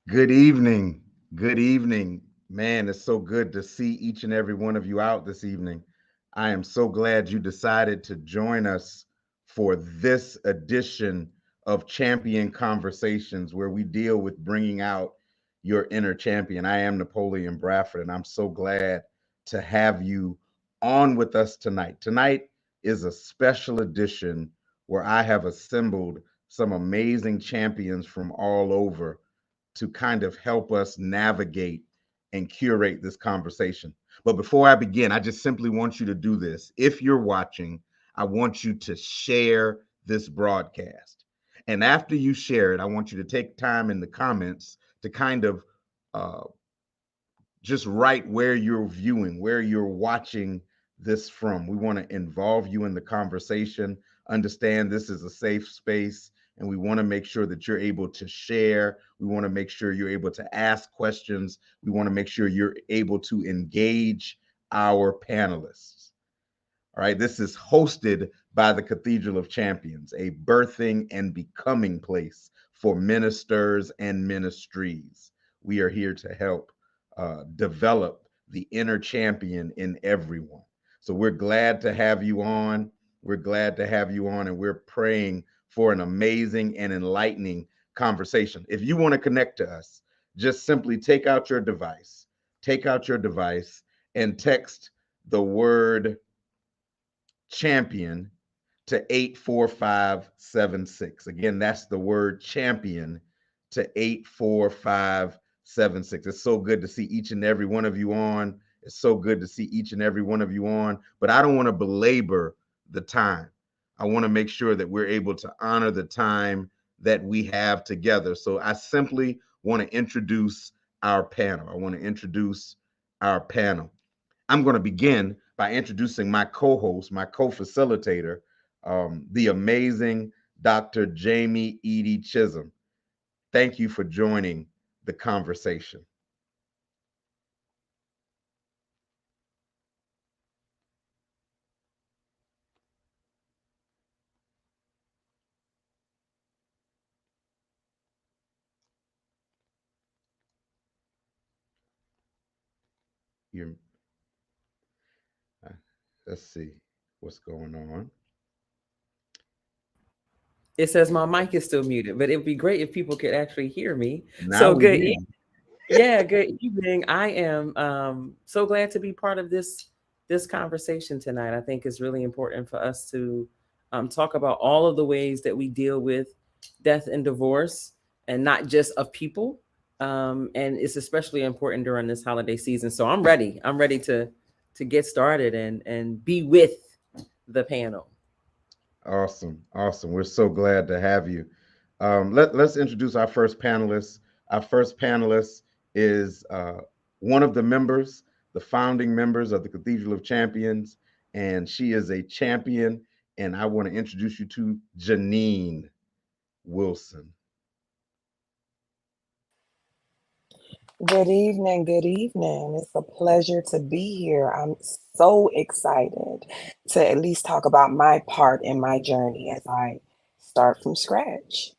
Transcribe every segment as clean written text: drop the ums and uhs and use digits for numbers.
Good evening. Good evening. Man, it's so good to see each and every one of you out this evening. I am so glad you decided to join us for this edition of Champion Conversations, where we deal with bringing out your inner champion. I am Napoleon Bradford, and I'm so glad to have you on with us tonight. Tonight is a special edition where I have assembled some amazing champions from all over to kind of help us navigate and curate this conversation. But before I begin, I just simply want you to do this. If you're watching, I want you to share this broadcast. And after you share it, I want you to take time in the comments to kind of uh, just write where you're viewing, where you're watching this from. We want to involve you in the conversation, understand this is a safe space, and we want to make sure that you're able to share. We want to make sure you're able to ask questions. We want to make sure you're able to engage our panelists. All right, this is hosted by the Cathedral of Champions, a birthing and becoming place for ministers and ministries. We are here to help develop the inner champion in everyone. So we're glad to have you on. We're glad to have you on, and we're praying for an amazing and enlightening conversation. If you want to connect to us, just simply take out your device, and text the word champion to 84576. Again, that's the word champion to 84576. It's so good to see each and every one of you on. It's so good to see each and every one of you on. But I don't want to belabor the time. I want to make sure that we're able to honor the time that we have together. So I simply want to introduce our panel. I want to introduce our panel. I'm going to begin by introducing my co-host, my co-facilitator, the amazing Dr. Jamie Eaddy Chisholm. Thank you for joining the conversation. You're, uh, let's see what's going on. It says my mic is still muted, but it would be great if people could actually hear me. Now So we good, hear yeah, good evening. I am so glad to be part of this conversation tonight. I think it's really important for us to talk about all of the ways that we deal with death and divorce, and not just of people. And it's especially important during this holiday season. So I'm ready. I'm ready to get started and be with the panel. Awesome, awesome. We're so glad to have you. Let's introduce our first panelist. Our first panelist is one of the members, the founding members of the Cathedral of Champions, and she is a champion. And I want to introduce you to Janine Wilson. Good evening. Good evening. It's a pleasure to be here. I'm so excited to at least talk about my part in my journey as I start from scratch.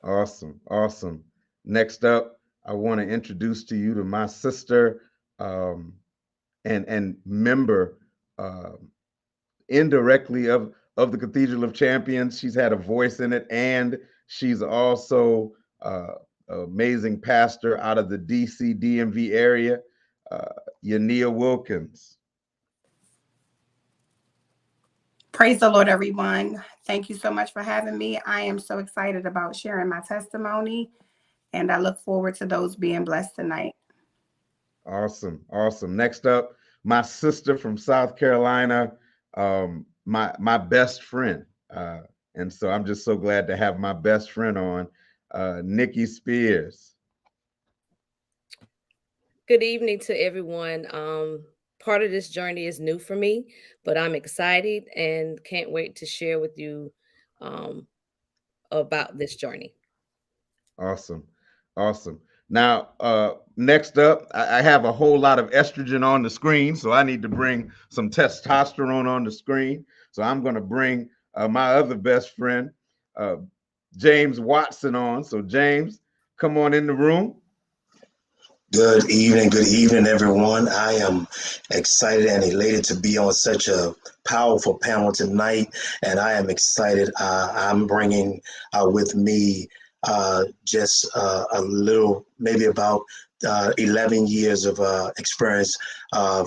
Awesome, awesome. Next up, I want to introduce to you to my sister um, and member indirectly of the Cathedral of Champions. She's had a voice in it, and she's also amazing pastor out of the DC DMV area, uh, Yania Wilkins. Praise the Lord, everyone. Thank you so much for having me. I am so excited about sharing my testimony, and I look forward to those being blessed tonight. Awesome, awesome. Next up, my sister from South Carolina, my best friend, and so I'm just so glad to have my best friend on, Nikki Spears. Good evening to everyone. Part of this journey is new for me, but I'm excited and can't wait to share with you um, about this journey. Awesome. Awesome. Now, next up, I have a whole lot of estrogen on the screen, so I need to bring some testosterone on the screen. So I'm going to bring my other best friend, uh, James Watson, on. So, James, come on in the room. Good evening, everyone. I am excited and elated to be on such a powerful panel tonight, and I am excited. I'm bringing with me just a little, maybe about 11 years of experience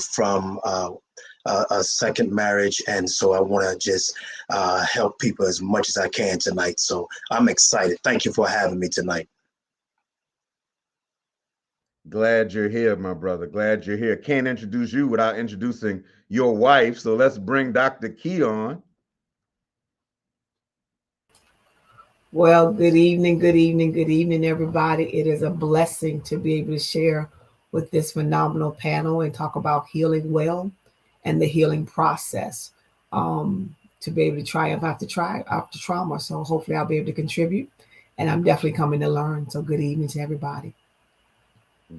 from a second marriage, and so I want to just help people as much as I can tonight. So I'm excited. Thank you for having me tonight. Glad you're here, my brother. Glad you're here. Can't introduce you without introducing your wife. So let's bring Dr. Key on. Well, good evening, everybody. It is a blessing to be able to share with this phenomenal panel and talk about healing well and the healing process, to be able to triumph after trauma. So hopefully I'll be able to contribute, and I'm definitely coming to learn. So good evening to everybody.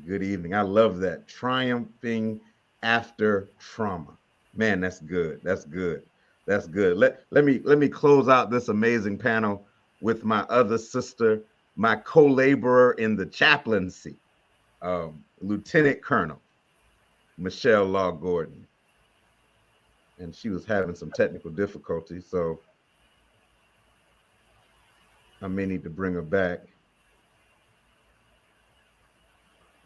Good evening. I love that. Triumphing after trauma. Man, that's good. That's good. That's good. Let me close out this amazing panel with my other sister, my co-laborer in the chaplaincy, Lieutenant Colonel Michelle Law Gordon. And she was having some technical difficulties, so I may need to bring her back.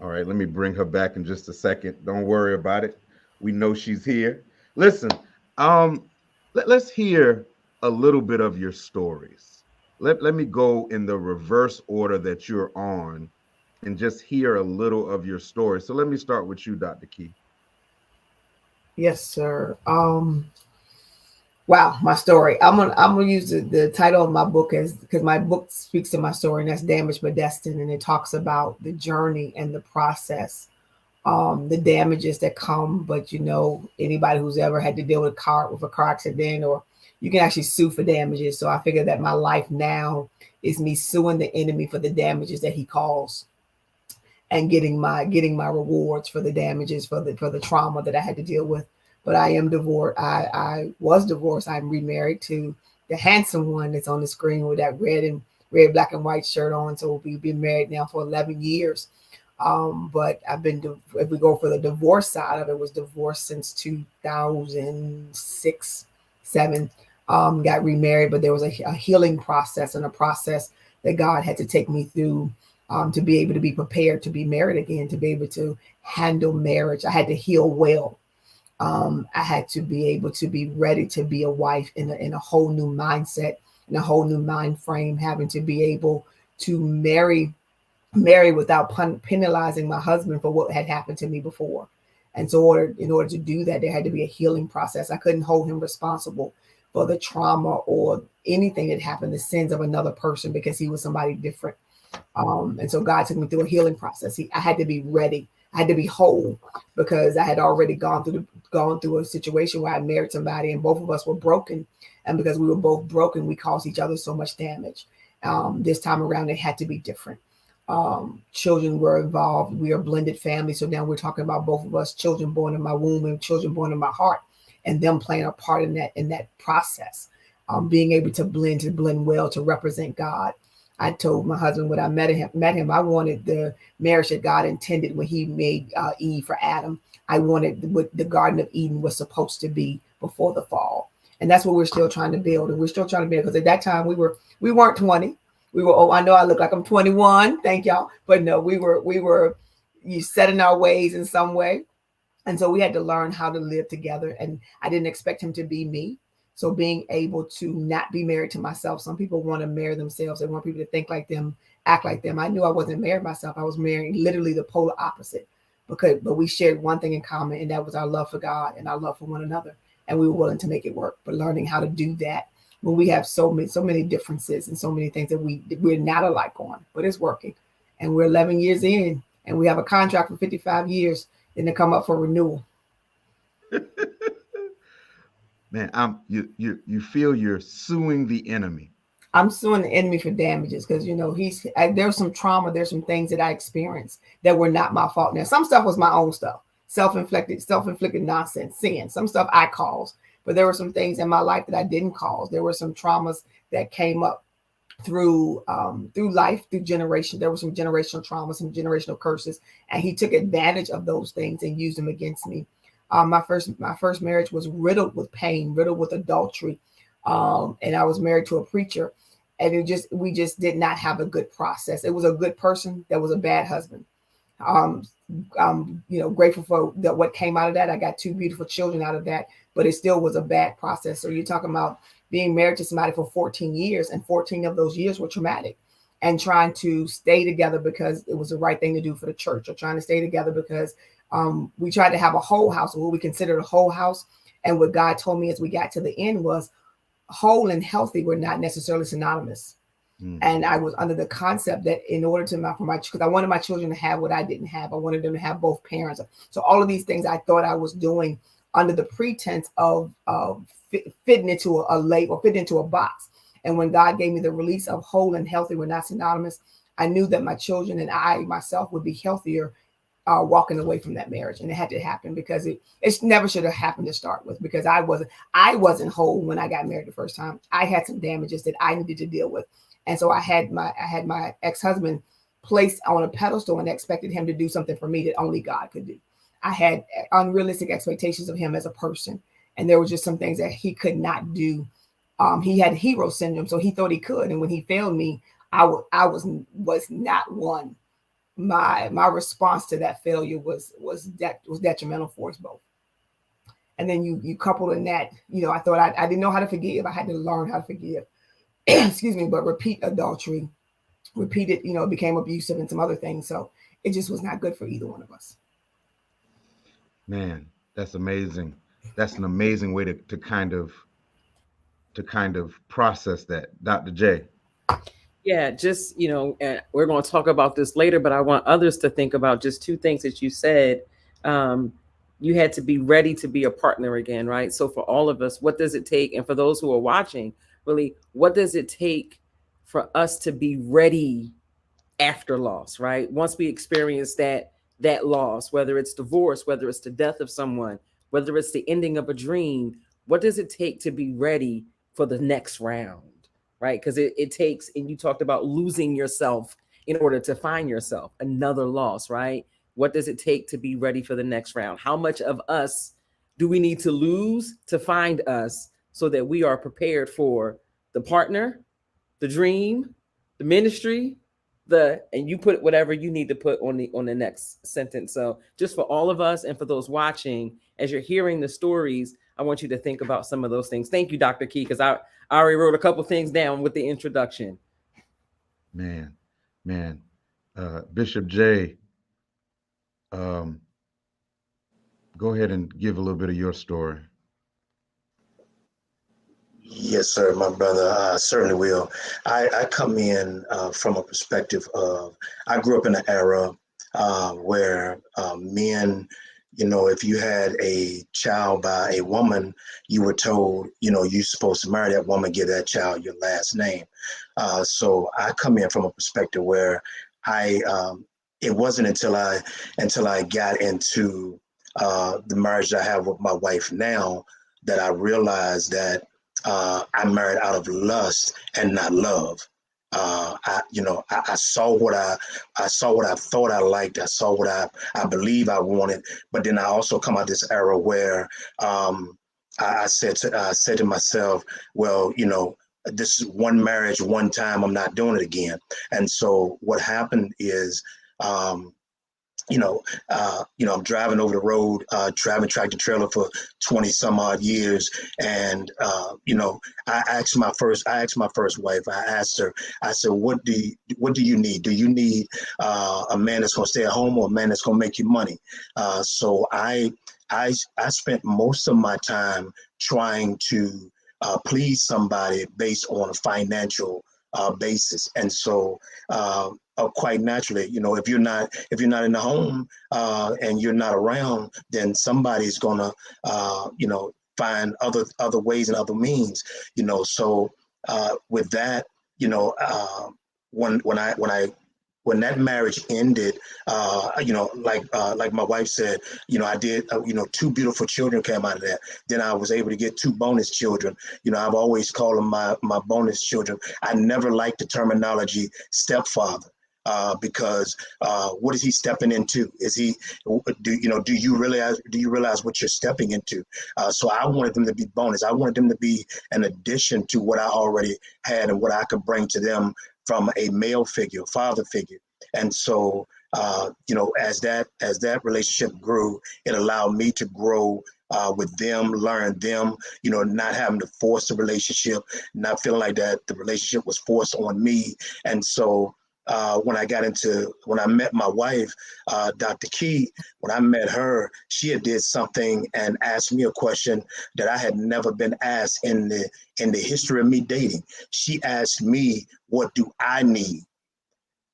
All right, let me bring her back in just a second. Don't worry about it. We know she's here. Listen, let's hear a little bit of your stories. Let me go in the reverse order that you're on and just hear a little of your story. So let me start with you, Dr. Key. Yes, sir. Wow, my story. I'm gonna use the title of my book as, because my book speaks to my story, and that's Damaged but Destined, and it talks about the journey and the process, the damages that come. But anybody who's ever had to deal with a car accident, or you can actually sue for damages. So I figure that my life now is me suing the enemy for the damages that he caused, and getting my rewards for the damages, for the trauma that I had to deal with. But I am divorced. I was divorced. I'm remarried to the handsome one that's on the screen with that red, black, and white shirt on. So we've been married now for 11 years. But I've been, if we go for the divorce side of it, was divorced since 2006, 7. Got remarried, but there was a healing process, and a process that God had to take me through, to be able to be prepared to be married again, to be able to handle marriage. I had to heal well. I had to be able to be ready to be a wife in a whole new mindset, in a whole new mind frame, having to be able to marry without penalizing my husband for what had happened to me before. And so in order to do that, there had to be a healing process. I couldn't hold him responsible for the trauma or anything that happened, the sins of another person, because he was somebody different. And so God took me through a healing process. I had to be ready. I had to be whole, because I had already gone through a situation where I married somebody and both of us were broken. And because we were both broken, we caused each other so much damage. This time around, it had to be different. Children were involved. We are a blended family. So now we're talking about both of us, children born in my womb and children born in my heart, and them playing a part in that process. Being able to blend well, to represent God. I told my husband when I met him, I wanted the marriage that God intended when he made Eve for Adam. I wanted what the Garden of Eden was supposed to be before the fall. And that's what we're still trying to build. And we're still trying to build, because at that time we weren't 20. We were, I know I look like I'm 21. Thank y'all. But no, we were set in our ways in some way. And so we had to learn how to live together. And I didn't expect him to be me. So being able to not be married to myself. Some people want to marry themselves. They want people to think like them, act like them. I knew I wasn't married myself. I was marrying literally the polar opposite. But we shared one thing in common, and that was our love for God and our love for one another. And we were willing to make it work. But learning how to do that when we have so many differences and so many things that we're not alike on, but it's working. And we're 11 years in, and we have a contract for 55 years, and to come up for renewal. Man, you feel you're suing the enemy. I'm suing the enemy for damages, because there's some trauma, there's some things that I experienced that were not my fault. Now, some stuff was my own stuff, self-inflicted nonsense, sin. Some stuff I caused, but there were some things in my life that I didn't cause. There were some traumas that came up through life, through generation. There was some generational trauma, some generational curses, and he took advantage of those things and used them against me. My first marriage was riddled with pain, riddled with adultery, and I was married to a preacher, and we just did not have a good process. It was a good person that was a bad husband. I'm grateful for what came out of that. I got 2 beautiful children out of that, but it still was a bad process. So you're talking about being married to somebody for 14 years, and 14 of those years were traumatic, and trying to stay together because it was the right thing to do for the church, or trying to stay together because we tried to have a whole house, or what we considered a whole house. And what God told me as we got to the end was whole and healthy were not necessarily synonymous. And I was under the concept that in order to because I wanted my children to have what I didn't have. I wanted them to have both parents. So all of these things I thought I was doing under the pretense of fitting into a label, or fitting into a box. And when God gave me the release of whole and healthy were not synonymous, I knew that my children and I myself would be healthier walking away from that marriage. And it had to happen because it never should have happened to start with, because I wasn't whole when I got married the first time. I had some damages that I needed to deal with. And so I had my ex-husband placed on a pedestal and expected him to do something for me that only God could do. I had unrealistic expectations of him as a person, and there were just some things that he could not do. He had hero syndrome, so he thought he could, and when he failed me, I was not one. My response to that failure was detrimental for us both. And then you couple in that, I thought I didn't know how to forgive. I had to learn how to forgive. Excuse me, but repeat adultery, repeated, it became abusive and some other things. So it just was not good for either one of us. Man, that's amazing. That's an amazing way to kind of process that, Dr. J. Yeah, just, and we're going to talk about this later, but I want others to think about just 2 things that you said. You had to be ready to be a partner again, right? So for all of us, what does it take? And for those who are watching, really, what does it take for us to be ready after loss, right? Once we experience that loss, whether it's divorce, whether it's the death of someone, whether it's the ending of a dream, what does it take to be ready for the next round, right? Because it takes, and you talked about losing yourself in order to find yourself, another loss, right? What does it take to be ready for the next round? How much of us do we need to lose to find us, so that we are prepared for the partner, the dream, the ministry, and you put whatever you need to put on the next sentence. So just for all of us and for those watching, as you're hearing the stories, I want you to think about some of those things. Thank you, Dr. Key, because I already wrote a couple things down with the introduction. Man. Bishop J, go ahead and give a little bit of your story. Yes, sir, my brother. I certainly will. I come in from a perspective of, I grew up in an era where men, if you had a child by a woman, you were told, you're supposed to marry that woman, give that child your last name. So I come in from a perspective where it wasn't until I got into the marriage that I have with my wife now that I realized that I married out of lust and not love. I saw what I thought I liked. I saw what I believe I wanted. But then I also come out this era where I said to myself, well, this is one marriage, one time. I'm not doing it again. And so what happened is, I'm driving over the road, driving tractor trailer for 20 some odd years. And, I asked my first wife, I asked her, I said, what do you need? Do you need a man that's going to stay at home, or a man that's going to make you money? So I spent most of my time trying to please somebody based on a financial basis. And so, quite naturally, if you're not in the home and you're not around, then somebody's gonna find other ways and other means. With that, when when that marriage ended, like my wife said, I did, 2 beautiful children came out of that. Then I was able to get 2 bonus children. I've always called them my bonus children. I never liked the terminology stepfather. Because what is he stepping into? Is he do you realize what you're stepping into? So I wanted them to be bonus. I wanted them to be an addition to what I already had and what I could bring to them from a male figure, father figure. And so as that relationship grew, it allowed me to grow with them, learn them, not having to force the relationship, not feeling like that the relationship was forced on me. And so when I met my wife, Dr. Key, when I met her, she had did something and asked me a question that I had never been asked in the history of me dating. She asked me, what do I need?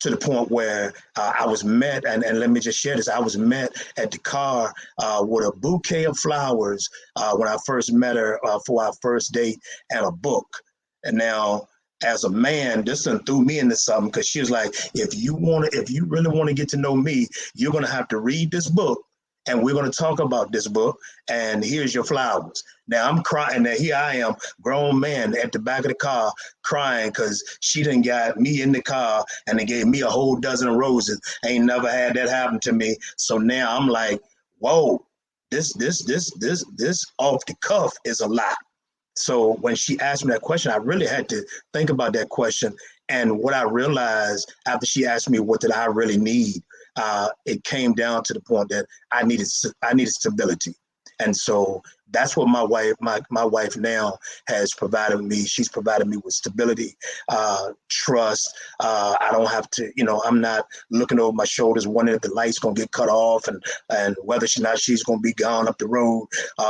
To the point where I was met, and let me just share this, I was met at the car with a bouquet of flowers when I first met her for our first date, and a book. And now, as a man, this done threw me into something, because she was like, if you really want to get to know me, you're going to have to read this book, and we're going to talk about this book, and here's your flowers. Now I'm crying. Now here I am, grown man at the back of the car crying because she done got me in the car and they gave me a whole dozen of roses. Ain't never had that happen to me. So now I'm like, whoa, this off the cuff is a lot. So when she asked me that question, I really had to think about that question. And what I realized after she asked me, what did I really need? It came down to the point that I needed stability. And so that's what my wife now has provided me. She's provided me with stability, trust. I don't have to, I'm not looking over my shoulders, wondering if the light's gonna get cut off and whether or not she's gonna be gone up the road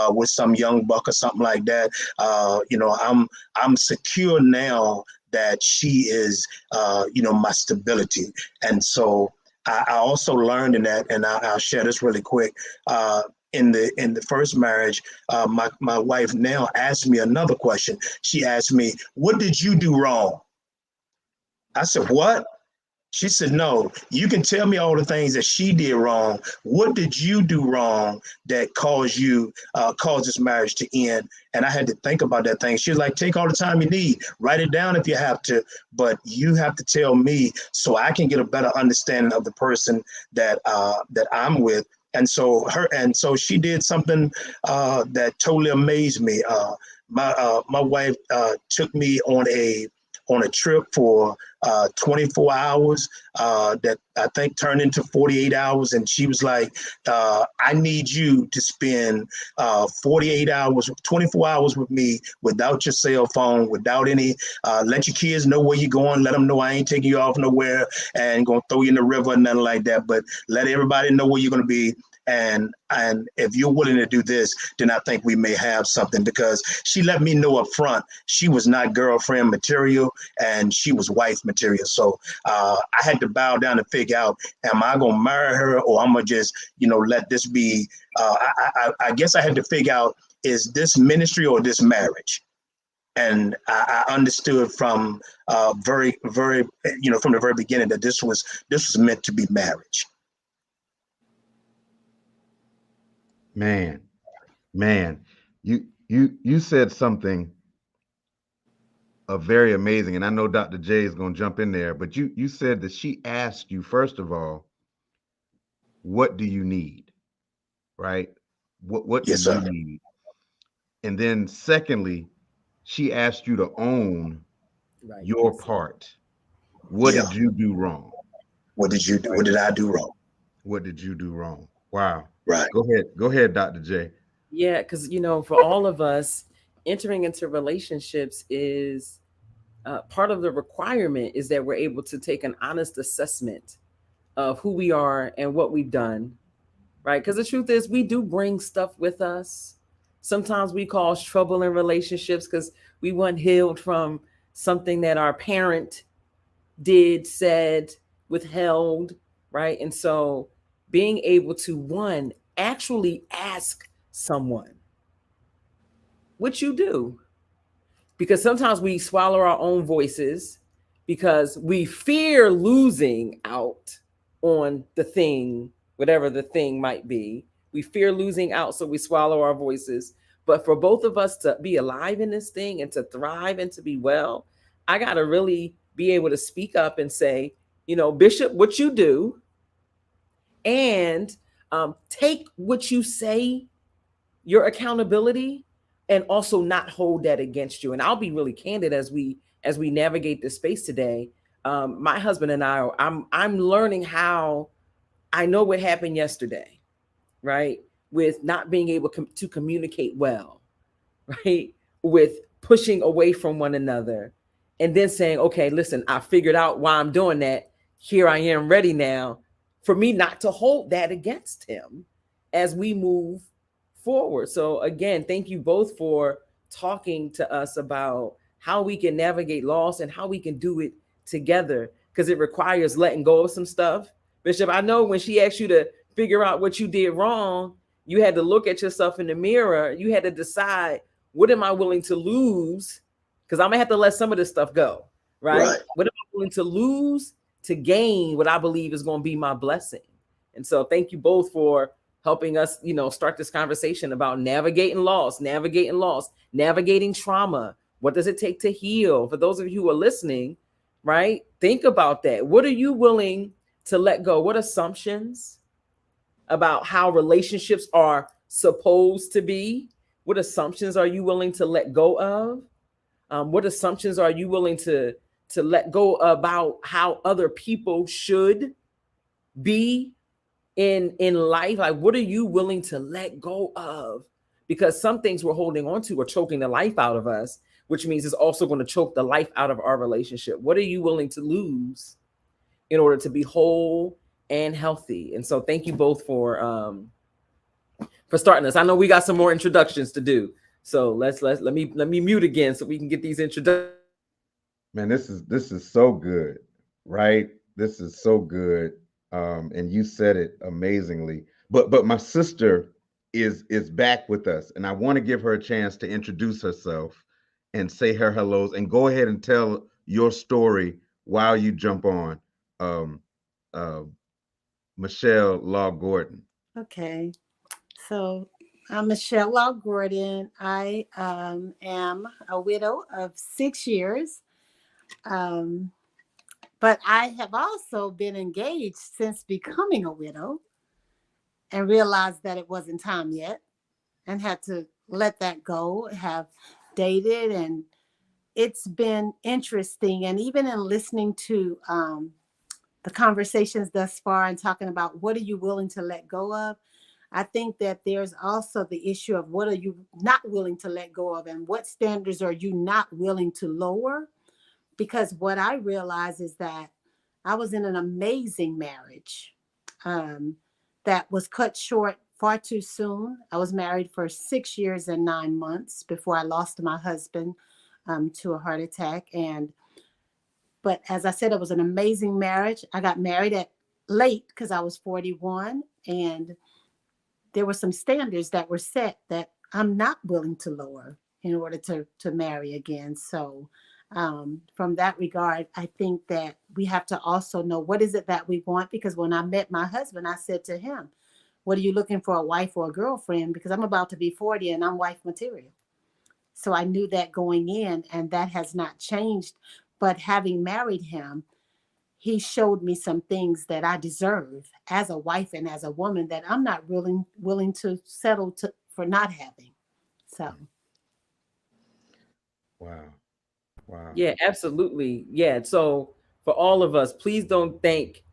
with some young buck or something like that. I'm secure now that she is, my stability. And so I also learned in that, and I'll share this really quick. In the first marriage, my wife now asked me another question. She asked me, "What did you do wrong?" I said, "What?" She said, "No, you can tell me all the things that she did wrong. What did you do wrong that caused this marriage to end?" And I had to think about that thing. She was like, "Take all the time you need, write it down if you have to, but you have to tell me so I can get a better understanding of the person that I'm with." And so she did something that totally amazed me. My wife took me on a trip for 24 hours that I think turned into 48 hours. And she was like, I need you to spend 48 hours, 24 hours with me without your cell phone, without any, let your kids know where you're going. Let them know I ain't taking you off nowhere and going to throw you in the river, nothing like that. But let everybody know where you're going to be. And if you're willing to do this, then I think we may have something, because she let me know up front she was not girlfriend material and she was wife material. So I had to bow down and figure out, am I going to marry her, or I'm going to just, let this be? I guess I had to figure out, is this ministry or this marriage? And I understood from very, very, from the very beginning that this was meant to be marriage. Man, you said something very amazing, and I know Dr. J is going to jump in there, but you said that she asked you, first of all, what do you need, right? What Yes, do you sir. need? And then secondly, she asked you to own Right. your part. What Yeah. did you do wrong? What did you do? Right. What did I do wrong? What did you do wrong? Wow. Right. Go ahead, Dr. J. Yeah, because for all of us, entering into relationships is part of the requirement is that we're able to take an honest assessment of who we are and what we've done, right? Because the truth is, we do bring stuff with us. Sometimes we cause trouble in relationships because we weren't healed from something that our parent did, said, withheld, right? And so being able to, one, actually ask someone what you do, because sometimes we swallow our own voices because we fear losing out on the thing, whatever the thing might be. We fear losing out, so we swallow our voices. But for both of us to be alive in this thing and to thrive and to be well, I got to really be able to speak up and say, Bishop, what you do, and take what you say, your accountability, and also not hold that against you. And I'll be really candid as we navigate this space today. My husband and I'm learning how I know what happened yesterday, right? With not being able to communicate well, right? With pushing away from one another, and then saying, okay, listen, I figured out why I'm doing that. Here I am ready now for me not to hold that against him as we move forward. So again, thank you both for talking to us about how we can navigate loss and how we can do it together, because it requires letting go of some stuff. Bishop, I know when she asked you to figure out what you did wrong, you had to look at yourself in the mirror. You had to decide, what am I willing to lose? Because I'm gonna have to let some of this stuff go, right? What am I willing to lose to gain what I believe is going to be my blessing? And so thank you both for helping us, start this conversation about navigating loss, navigating trauma. What does it take to heal? For those of you who are listening, right? Think about that. What are you willing to let go? What assumptions about how relationships are supposed to be? What assumptions are you willing to let go of? What assumptions are you willing to let go about how other people should be in life? Like, what are you willing to let go of? Because some things we're holding on to are choking the life out of us, which means it's also going to choke the life out of our relationship. What are you willing to lose in order to be whole and healthy? And so thank you both for starting this. I know we got some more introductions to do. So let me mute again so we can get these introductions. Man, this is so good, right? This is so good. And you said it amazingly. But my sister is back with us, and I want to give her a chance to introduce herself and say her hellos, and go ahead and tell your story while you jump on. Uh, Michelle Law Gordon. Okay, so I'm Michelle Law Gordon. I am a widow of 6 years, but I have also been engaged since becoming a widow, and realized that it wasn't time yet, and had to let that go. Have dated, and it's been interesting. And even in listening to the conversations thus far and talking about what are you willing to let go of, I think that there's also the issue of what are you not willing to let go of, and what standards are you not willing to lower? Because what I realize is that I was in an amazing marriage that was cut short far too soon. I was married for 6 years and 9 months before I lost my husband to a heart attack. But as I said, it was an amazing marriage. I got married at late because I was 41, and there were some standards that were set that I'm not willing to lower in order to marry again. So from that regard, I think that we have to also know what is it that we want. Because when I met my husband, I said to him, what are you looking for, a wife or a girlfriend? Because I'm about to be 40 and I'm wife material. So I knew that going in, and that has not changed. But having married him, he showed me some things that I deserve as a wife and as a woman that I'm not willing to settle for not having. So. Wow. Yeah, absolutely. Yeah. So for all of us, please don't think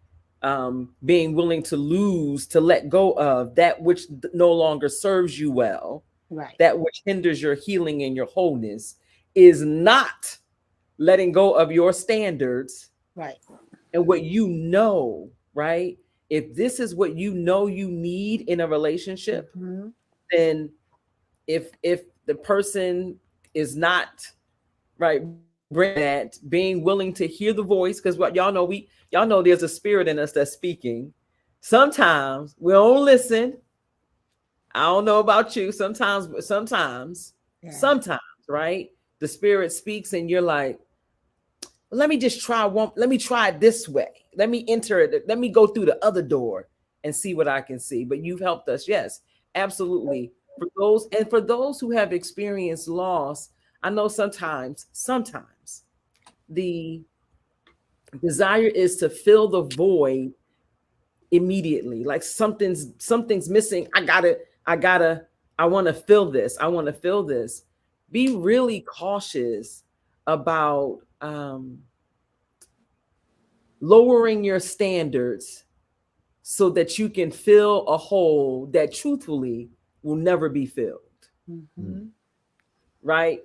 being willing to lose, to let go of that which no longer serves you well, Right. that which hinders your healing and your wholeness, is not letting go of your standards. Right. And what you know, right? If this is what you know you need in a relationship, Mm-hmm. then if the person is not right, bring that, being willing to hear the voice, because what y'all know there's a spirit in us that's speaking. Sometimes we don't listen. I don't know about you. Sometimes, right? The spirit speaks and you're like, let me just try one. Let me try it this way. Let me enter it. Let me go through the other door and see what I can see. But you've helped us. Yes, absolutely. For those who have experienced loss, I know sometimes the desire is to fill the void immediately. Like something's missing. I want to fill this. I want to fill this. Be really cautious about lowering your standards so that you can fill a hole that truthfully will never be filled. Mhm. Right?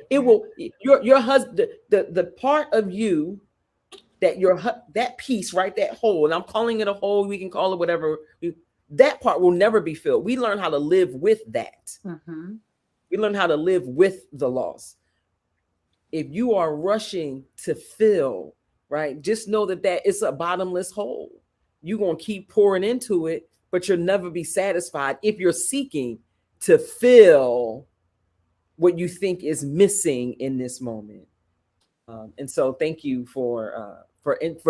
It will. Your husband, the part of you that that piece, right, that hole, and I'm calling it a hole, we can call it whatever, that part will never be filled. We learn how to live with that. Mhm. We learn how to live with the loss. If you are rushing to fill, right, just know that it's a bottomless hole. You're going to keep pouring into it, but you'll never be satisfied if you're seeking to fill what you think is missing in this moment. And so thank you for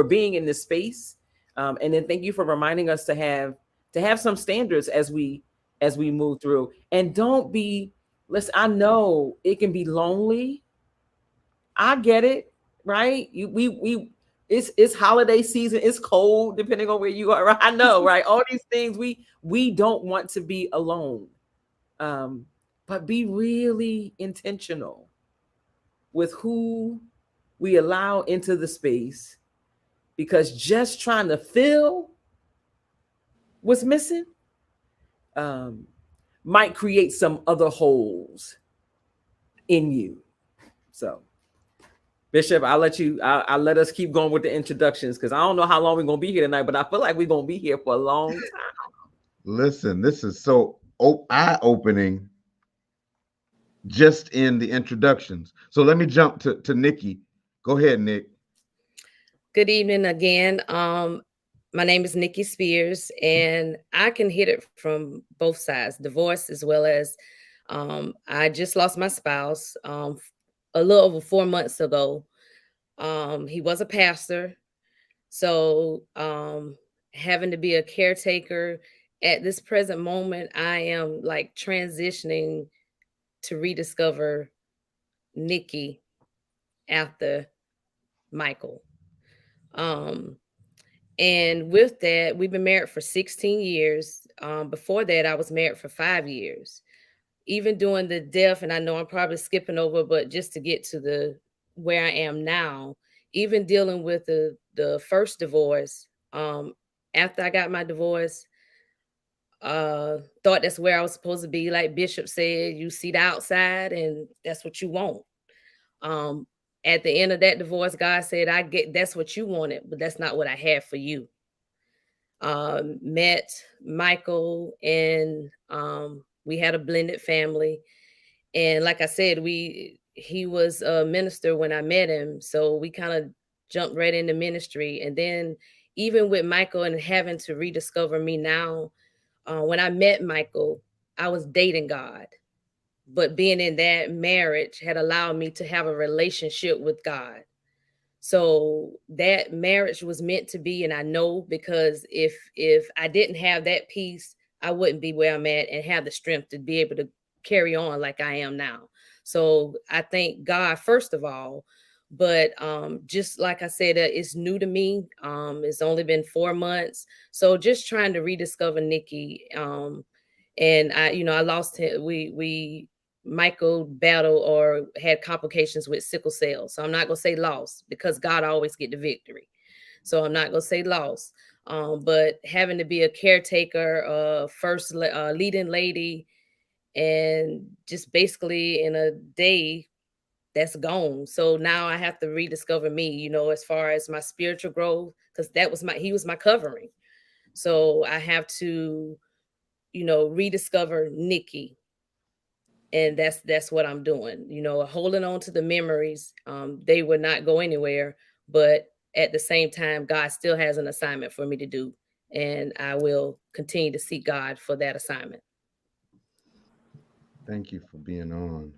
being in this space, and then thank you for reminding us to have some standards as we move through. And don't be, listen, I know it can be lonely. I get it, right? It's holiday season, it's cold depending on where you are, right? I know, right? All these things, we don't want to be alone. But be really intentional with who we allow into the space, because just trying to fill what's missing might create some other holes in you. So, Bishop, I'll let us keep going with the introductions, because I don't know how long we're gonna be here tonight, but I feel like we're gonna be here for a long time. Listen, this is so eye-opening just in the introductions. So let me jump to Nikki. Go ahead, Nick. Good evening again. My name is Nikki Spears, and I can hit it from both sides, divorce as well as I just lost my spouse a little over 4 months ago. He was a pastor, so having to be a caretaker at this present moment, I am like transitioning to rediscover Nikki after Michael. And with that, we've been married for 16 years. Before that, I was married for 5 years. Even during the death, and I know I'm probably skipping over, but just to get to the where I am now, even dealing with the first divorce, after I got my divorce, thought that's where I was supposed to be. Like Bishop said, you see the outside, and that's what you want. Um, at the end of that divorce, God said, I get that's what you wanted, but that's not what I had for you. Met Michael, and we had a blended family. And like I said, he was a minister when I met him, so we kind of jumped right into ministry. And then even with Michael and having to rediscover me now, when I met Michael, I was dating God, but being in that marriage had allowed me to have a relationship with God. So that marriage was meant to be, and I know, because if I didn't have that peace, I wouldn't be where I'm at and have the strength to be able to carry on like I am now. So I thank God first of all, but just like I said, it's new to me. It's only been 4 months, so just trying to rediscover Nikki. And I lost him. We Michael battled or had complications with sickle cell. So I'm not gonna say lost, because God always get the victory. So I'm not gonna say lost. But having to be a caretaker, first leading lady, and just basically in a day that's gone. So now I have to rediscover me, as far as my spiritual growth, because he was my covering. So I have to, rediscover Nikki, and that's what I'm doing, holding on to the memories. They would not go anywhere, but at the same time, God still has an assignment for me to do, and I will continue to seek God for that assignment. Thank you for being on.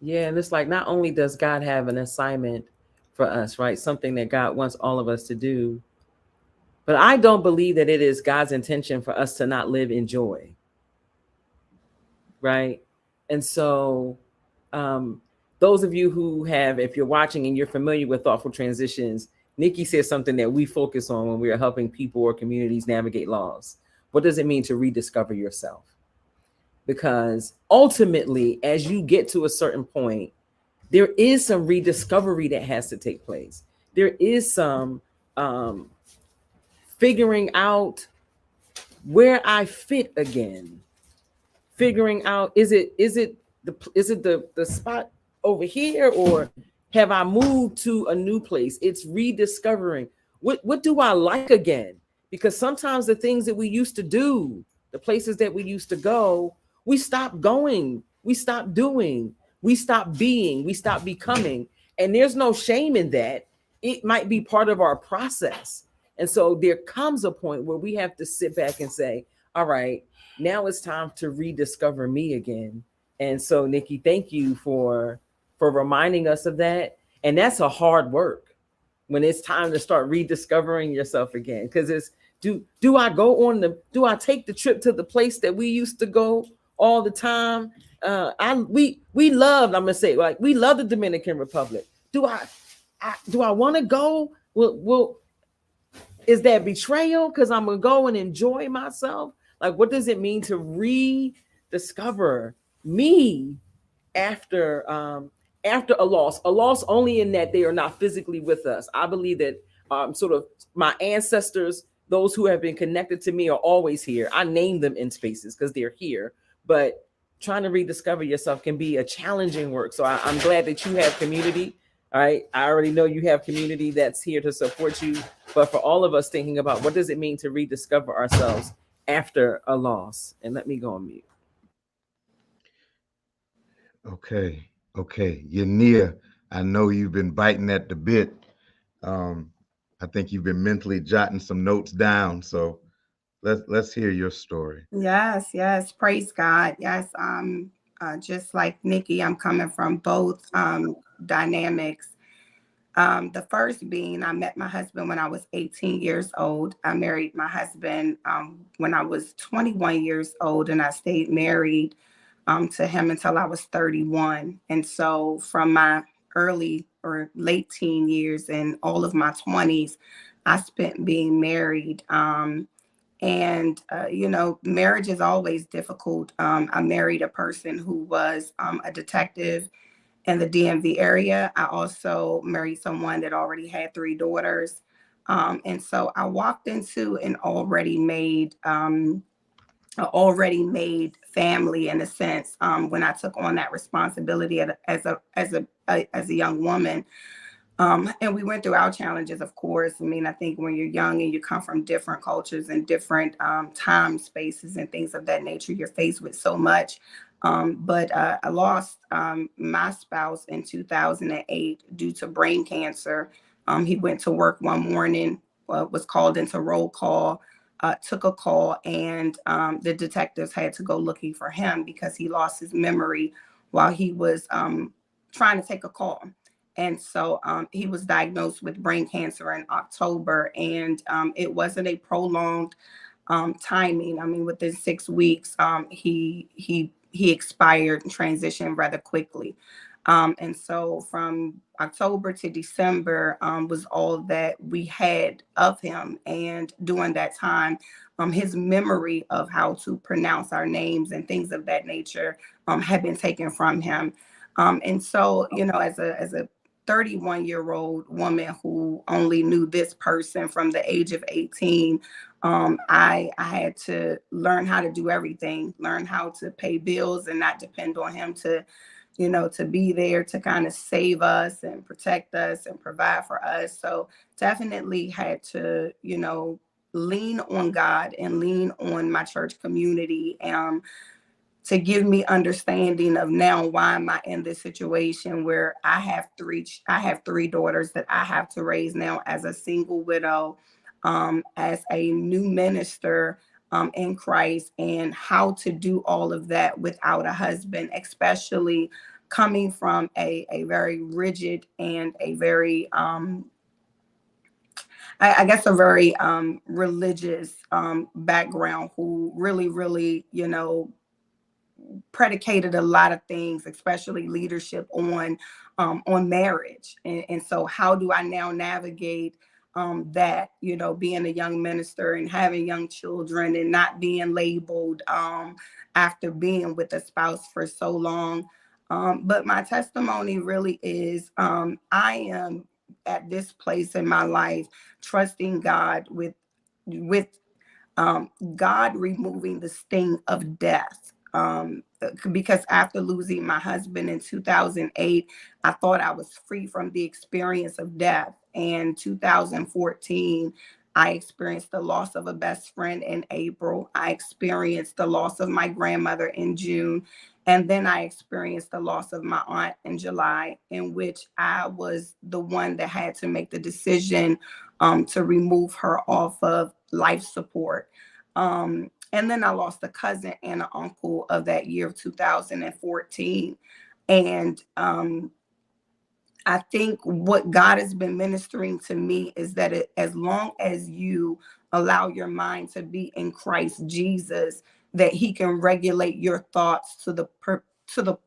Yeah, and it's like not only does God have an assignment for us, right? Something that God wants all of us to do, but I don't believe that it is God's intention for us to not live in joy, right? And so, um, those of you who have, if you're watching and you're familiar with thoughtful transitions, Nikki says something that we focus on when we are helping people or communities navigate loss. What does it mean to rediscover yourself? Because ultimately, as you get to a certain point, there is some rediscovery that has to take place. There is some um, figuring out where I fit again, figuring out is it the spot over here, or have I moved to a new place? It's rediscovering what do I like again, because sometimes the things that we used to do, the places that we used to go, we stop going, we stop doing, we stop being, we stop becoming, and there's no shame in that. It might be part of our process. And so there comes a point where we have to sit back and say, all right, now it's time to rediscover me again. And so, Nikki, thank you for reminding us of that. And that's a hard work when it's time to start rediscovering yourself again. Because it's do I go on the do I take the trip to the place that we used to go all the time? We loved, I'm gonna say, like, we love the Dominican Republic. Do I want to go? Will is that betrayal because I'm gonna go and enjoy myself? Like, what does it mean to rediscover me after after a loss only in that they are not physically with us? I believe that sort of my ancestors, those who have been connected to me, are always here. I name them in spaces because they're here, but trying to rediscover yourself can be a challenging work. So I'm glad that you have community. All right, I already know you have community that's here to support you, but for all of us thinking about what does it mean to rediscover ourselves after a loss. And let me go on mute. Okay, okay. Yania, I know you've been biting at the bit. Um, I think you've been mentally jotting some notes down. So let's hear your story. Yes, yes. Praise God. Yes. Just like Nikki, I'm coming from both dynamics. The first being, I met my husband when I was 18 years old. I married my husband when I was 21 years old, and I stayed married to him until I was 31. And so from my early or late teen years and all of my 20s, I spent being married. Marriage is always difficult. I married a person who was a detective in the DMV area. I also married someone that already had 3 daughters. And so I walked into an already made family in a sense when I took on that responsibility as a young woman. And we went through our challenges, of course. I mean, I think when you're young and you come from different cultures and different time spaces and things of that nature, you're faced with so much. But I lost my spouse in 2008 due to brain cancer. He went to work one morning, was called into roll call, took a call, and the detectives had to go looking for him because he lost his memory while he was trying to take a call. And so he was diagnosed with brain cancer in October, and it wasn't a prolonged timing. I mean, within 6 weeks, he expired and transitioned rather quickly. And so from October to December was all that we had of him. And during that time, his memory of how to pronounce our names and things of that nature had been taken from him. And so, as a 31-year-old woman who only knew this person from the age of 18, I had to learn how to do everything, learn how to pay bills and not depend on him to be there to kind of save us and protect us and provide for us. So definitely had to, lean on God and lean on my church community. To give me understanding of now why am I in this situation where I have three daughters that I have to raise now as a single widow, as a new minister in Christ, and how to do all of that without a husband, especially coming from a very rigid and a very I guess a very religious background, who really, predicated a lot of things, especially leadership, on marriage. And so how do I now navigate that, being a young minister and having young children and not being labeled after being with a spouse for so long. But my testimony really is I am at this place in my life trusting God with God removing the sting of death. Because after losing my husband in 2008, I thought I was free from the experience of death. And 2014, I experienced the loss of a best friend in April. I experienced the loss of my grandmother in June. And then I experienced the loss of my aunt in July, in which I was the one that had to make the decision to remove her off of life support. And then I lost a cousin and an uncle of that year of 2014. And I think what God has been ministering to me is that as long as you allow your mind to be in Christ Jesus, that he can regulate your thoughts to the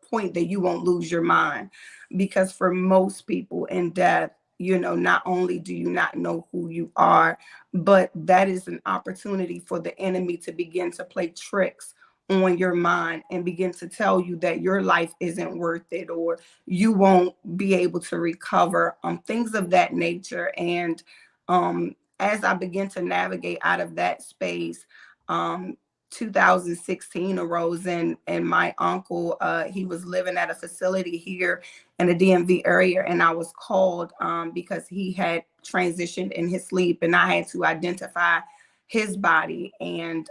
point that you won't lose your mind. Because for most people in death, not only do you not know who you are, but that is an opportunity for the enemy to begin to play tricks on your mind and begin to tell you that your life isn't worth it, or you won't be able to recover, things of that nature. And as I begin to navigate out of that space, 2016 arose, and my uncle, he was living at a facility here in the DMV area, and I was called because he had transitioned in his sleep, and I had to identify his body. And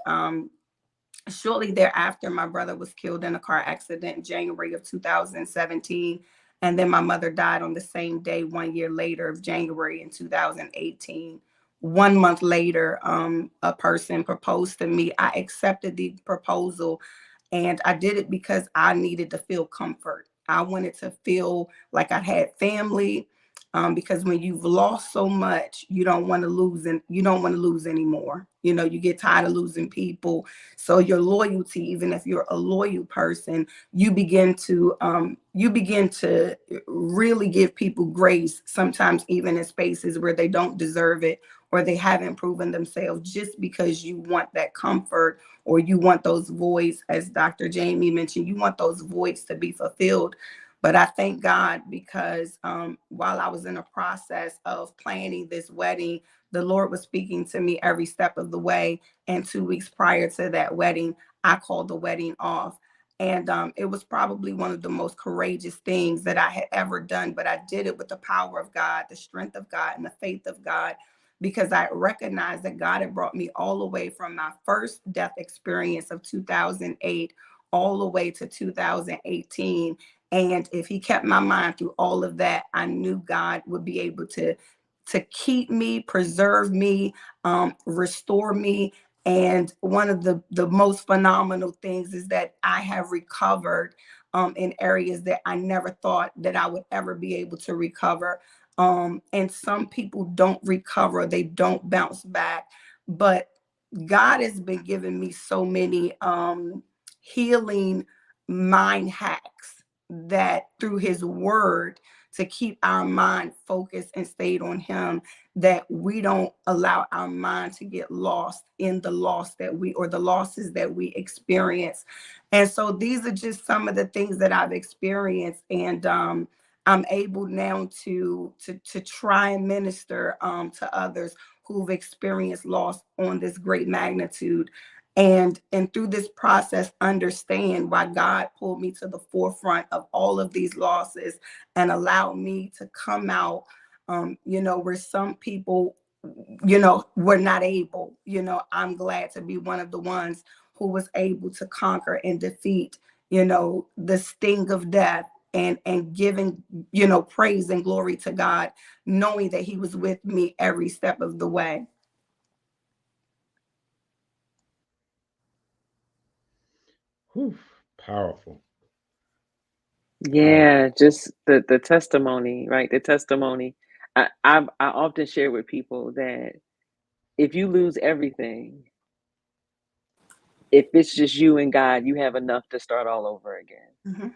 shortly thereafter, my brother was killed in a car accident in January of 2017. And then my mother died on the same day, 1 year later, of January in 2018. 1 month later, a person proposed to me. I accepted the proposal, and I did it because I needed to feel comfort. I wanted to feel like I had family, because when you've lost so much, you don't want to lose, and you don't want to lose anymore. You get tired of losing people. So your loyalty, even if you're a loyal person, you begin to really give people grace, sometimes even in spaces where they don't deserve it, or they haven't proven themselves, just because you want that comfort, or you want those voids, as Dr. Jamie mentioned, you want those voids to be fulfilled. But I thank God, because while I was in a process of planning this wedding, the Lord was speaking to me every step of the way. And 2 weeks prior to that wedding, I called the wedding off. And it was probably one of the most courageous things that I had ever done. But I did it with the power of God, the strength of God, and the faith of God, because I recognized that God had brought me all the way from my first death experience of 2008 all the way to 2018. And if he kept my mind through all of that, I knew God would be able to keep me, preserve me, restore me. And one of the most phenomenal things is that I have recovered in areas that I never thought that I would ever be able to recover. And some people don't recover, they don't bounce back. But God has been giving me so many healing mind hacks, that through his word, to keep our mind focused and stayed on him, that we don't allow our mind to get lost in the the losses that we experience. And so these are just some of the things that I've experienced. And I'm able now to try and minister to others who've experienced loss on this great magnitude. And through this process, understand why God pulled me to the forefront of all of these losses and allowed me to come out, where some people, were not able. I'm glad to be one of the ones who was able to conquer and defeat, the sting of death, and giving, praise and glory to God, knowing that he was with me every step of the way. Whew, powerful. Yeah, just the testimony, right? The testimony. I often share with people that if you lose everything, if it's just you and God, you have enough to start all over again. Mm-hmm.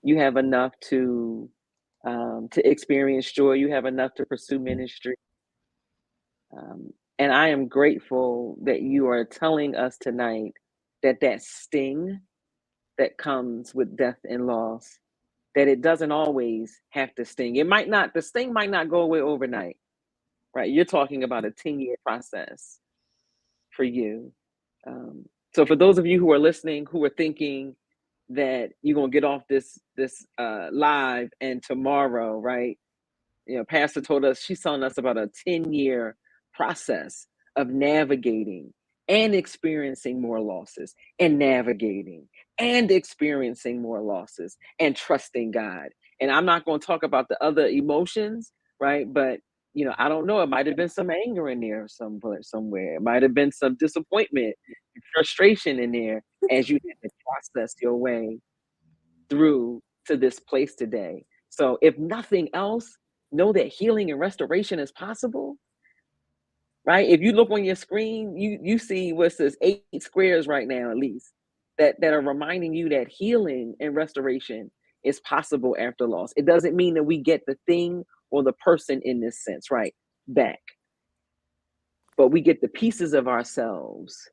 You have enough to experience joy. You have enough to pursue ministry. And I am grateful that you are telling us tonight that that sting that comes with death and loss, that it doesn't always have to sting. It might not, the sting might not go away overnight, right? You're talking about a 10-year process for you. Um, so for those of you who are listening, who are thinking that you're gonna get off this live and tomorrow, right? You know, Pastor told us, she's telling us about a 10-year process of navigating and experiencing more losses and navigating and experiencing more losses and trusting God. And I'm not going to talk about the other emotions, right? But you know, I don't know. It might have been some anger in there somewhere. It might have been some disappointment, frustration in there as you had to process your way through to this place today. So, if nothing else, know that healing and restoration is possible, right? If you look on your screen, you see what says 8 squares right now, at least, that are reminding you that healing and restoration is possible after loss. It doesn't mean that we get the thing or the person in this sense, right, back, but we get the pieces of ourselves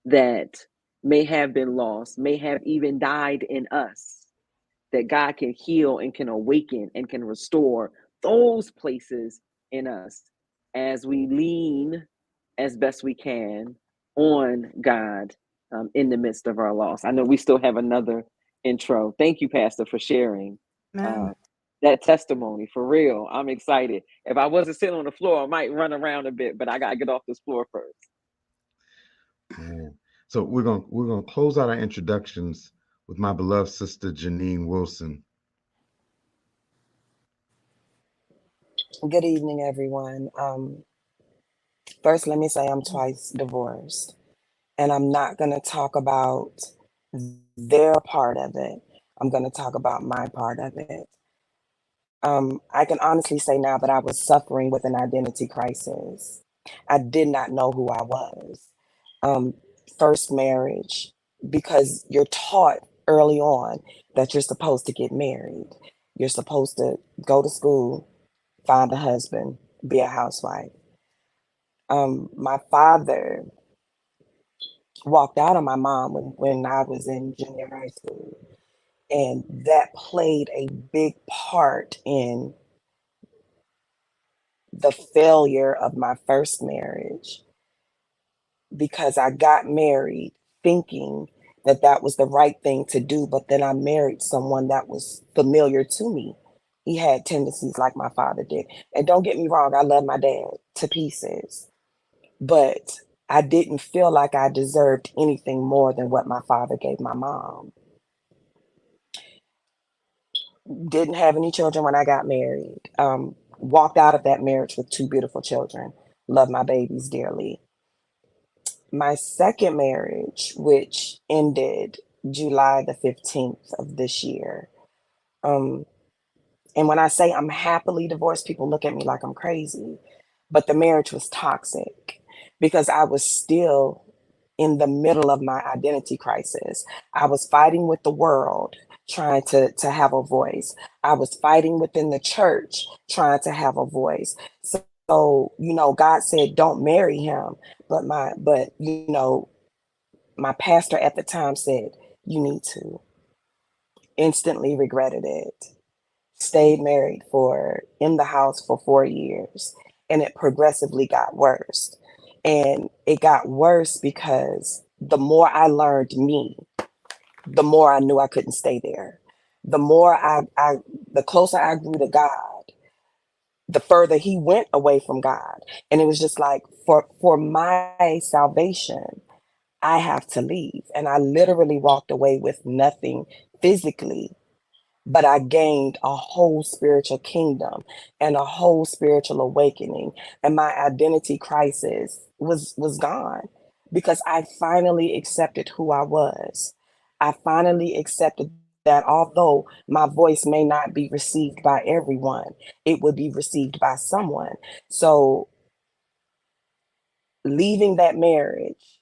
that may have been lost, may have even died in us, that God can heal and can awaken and can restore those places in us as we lean as best we can on God in the midst of our loss. I know we still have another intro. Thank you, Pastor, for sharing uh, Man. that testimony. For real, I'm excited. If I wasn't sitting on the floor, I might run around a bit, but I got to get off this floor first. Man. So we're gonna close out our introductions with my beloved sister Janine Wilson. Good evening, everyone. First, let me say I'm twice divorced, and I'm not going to talk about their part of it. I'm going to talk about my part of it. I can honestly say now that I was suffering with an identity crisis. I did not know who I was. Um, First marriage, because you're taught early on that you're supposed to get married. You're supposed to go to school, find a husband, be a housewife. My father walked out on my mom when I was in junior high school. And that played a big part in the failure of my first marriage because I got married thinking that that was the right thing to do, but then I married someone that was familiar to me. He had tendencies like my father did. And don't get me wrong, I love my dad to pieces, but I didn't feel like I deserved anything more than what my father gave my mom. Didn't have any children when I got married. Walked out of that marriage with 2 beautiful children. Love my babies dearly. My second marriage, which ended July the 15th of this year. Um, and when I say I'm happily divorced, people look at me like I'm crazy. But the marriage was toxic because I was still in the middle of my identity crisis. I was fighting with the world, trying to have a voice. I was fighting within the church, trying to have a voice. So, God said, don't marry him. But my pastor at the time said, you need to. Instantly regretted it. Stayed married for in the house for 4 years, and it progressively got worse. And it got worse because the more I learned me, the more I knew I couldn't stay there. The more the closer I grew to God, the further he went away from God. And it was just like, for my salvation, I have to leave. And I literally walked away with nothing physically, but I gained a whole spiritual kingdom and a whole spiritual awakening. And my identity crisis was gone because I finally accepted who I was. I finally accepted that although my voice may not be received by everyone, it would be received by someone. So leaving that marriage,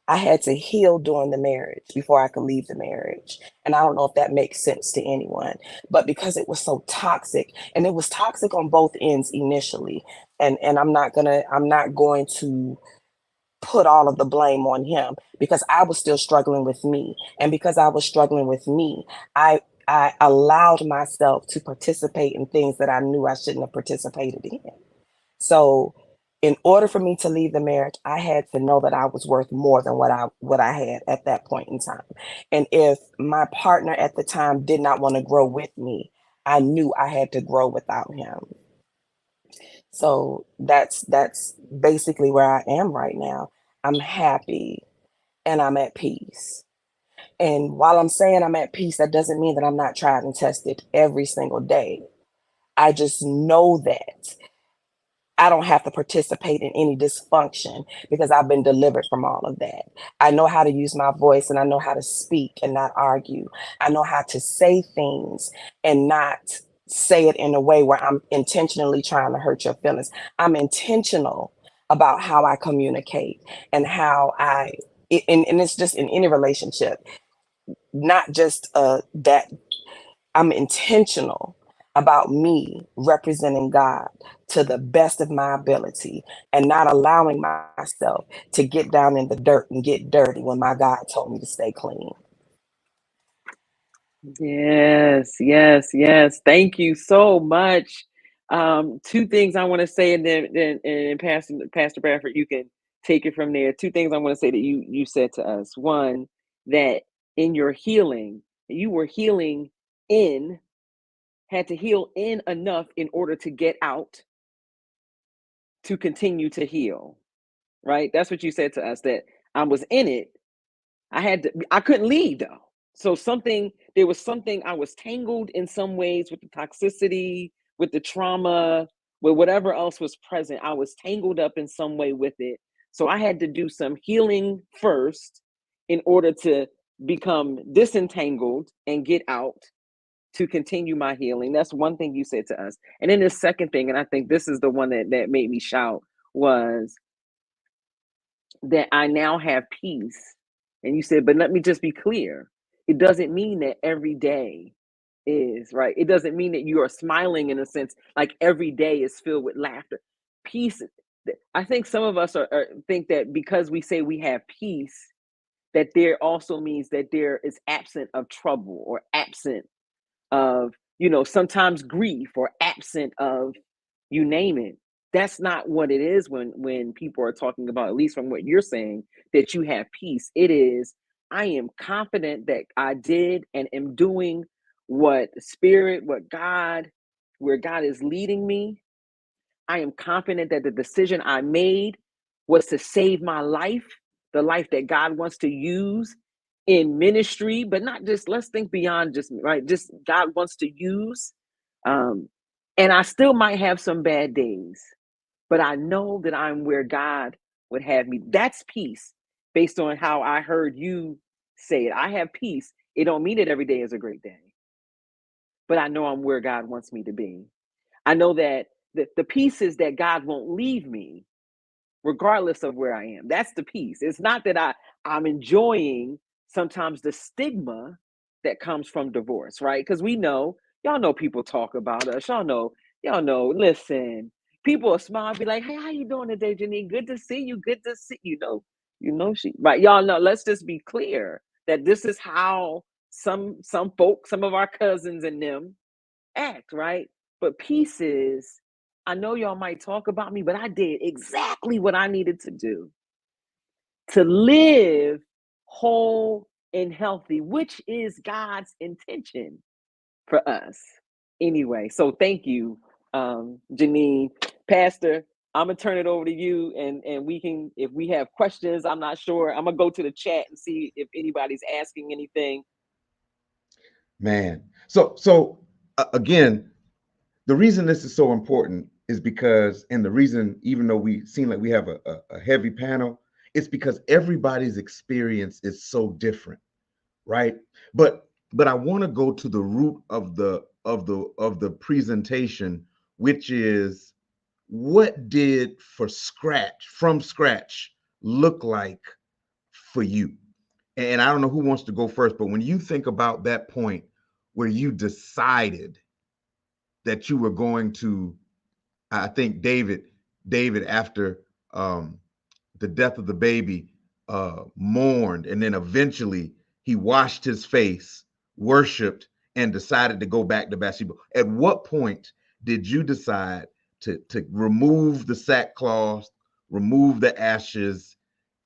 I had to heal during the marriage before I could leave the marriage. And I don't know if that makes sense to anyone, but because it was so toxic, and it was toxic on both ends initially, and I'm not going to put all of the blame on him because I was still struggling with me. And because I was struggling with me, I allowed myself to participate in things that I knew I shouldn't have participated in. So in order for me to leave the marriage, I had to know that I was worth more than what I had at that point in time. And if my partner at the time did not want to grow with me, I knew I had to grow without him. So that's basically where I am right now. I'm happy and I'm at peace. And while I'm saying I'm at peace, that doesn't mean that I'm not tried and tested every single day. I just know that I don't have to participate in any dysfunction because I've been delivered from all of that. I know how to use my voice and I know how to speak and not argue. I know how to say things and not say it in a way where I'm intentionally trying to hurt your feelings. I'm intentional about how I communicate and how and it's just in any relationship, not just that I'm intentional about me representing God to the best of my ability and not allowing myself to get down in the dirt and get dirty when my God told me to stay clean. Yes, yes, yes. Thank you so much. Two things I want to say, and then Pastor Bradford, you can take it from there. Two things I want to say that you said to us. One, that in your healing, you were healing in, had to heal in enough in order to get out to continue to heal. Right? That's what you said to us, that I was in it. I couldn't leave though. So there was something, I was tangled in some ways with the toxicity, with the trauma, with whatever else was present. I was tangled up in some way with it. So I had to do some healing first in order to become disentangled and get out to continue my healing. That's one thing you said to us. And then the second thing, and I think this is the one that made me shout, was that I now have peace. And you said, but let me just be clear. It doesn't mean that every day is right. It doesn't mean that you are smiling in a sense, like every day is filled with laughter. Peace. I think some of us think that because we say we have peace, that there also means that there is absent of trouble or absent of, sometimes grief or absent of, you name it. That's not what it is when people are talking about, at least from what you're saying, that you have peace. It is, I am confident that I did and am doing what spirit, where God is leading me. I am confident that the decision I made was to save my life, the life that God wants to use in ministry, but not just, let's think beyond just, right, just God wants to use. And I still might have some bad days, but I know that I'm where God would have me. That's peace based on how I heard you say it. I have peace. It don't mean that every day is a great day, but I know I'm where God wants me to be. I know that the peace is that God won't leave me regardless of where I am. That's the peace. It's not that I'm enjoying sometimes the stigma that comes from divorce, right? Because y'all know people talk about us. Y'all know, listen, people will smile and be like, hey, how you doing today, Janine? Good to see you. Good to see she right. Y'all know, let's just be clear that this is how some folks, some of our cousins and them act, right? But peace is, I know y'all might talk about me, but I did exactly what I needed to do to live whole and healthy, which is God's intention for us. Anyway, so thank you, Janine. Pastor, I'm gonna turn it over to you, and we can, if we have questions, I'm not sure. I'm gonna go to the chat and see if anybody's asking anything. Man, so again, the reason this is so important is because, and the reason, even though we seem like we have a heavy panel, it's because everybody's experience is so different, right? But But I want to go to the root of the presentation, which is, what did from scratch look like for you? And I don't know who wants to go first, but when you think about that point where you decided that you were going to, I think David after the death of the baby, mourned, and then eventually he washed his face, worshiped, and decided to go back to Bathsheba. At what point did you decide to remove the sackcloth, remove the ashes,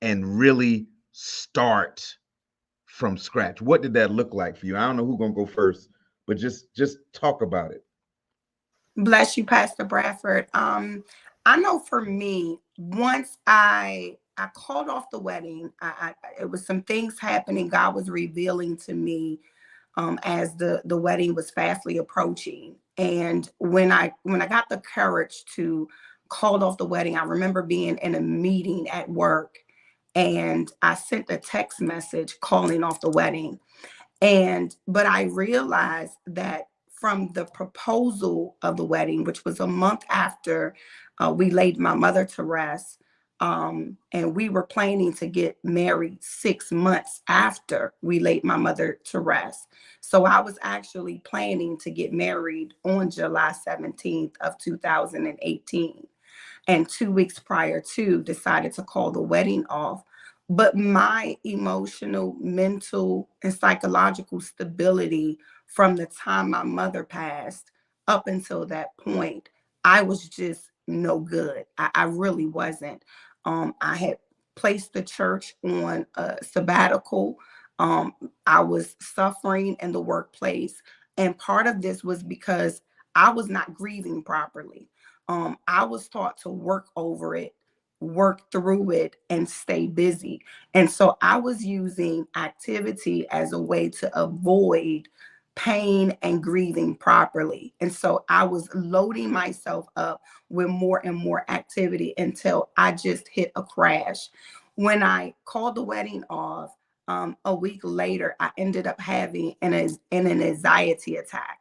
and really start from scratch? What did that look like for you? I don't know who's gonna go first, but just talk about it. Bless you, Pastor Bradford. I know for me, once I called off the wedding, it was some things happening. God was revealing to me as the wedding was fastly approaching. And when I got the courage to call off the wedding, I remember being in a meeting at work, and I sent a text message calling off the wedding. But I realized that from the proposal of the wedding, which was a month after we laid my mother to rest, and we were planning to get married 6 months after we laid my mother to rest. So I was actually planning to get married on July 17th of 2018, and 2 weeks prior to decided to call the wedding off. But my emotional, mental, and psychological stability from the time my mother passed up until that point, I was just no good. I really wasn't. I had placed the church on a sabbatical. I was suffering in the workplace. And part of this was because I was not grieving properly. I was taught to work over it, work through it, and stay busy. And so I was using activity as a way to avoid pain and grieving properly. And so I was loading myself up with more and more activity until I just hit a crash. When I called the wedding off, a week later, I ended up having an anxiety attack.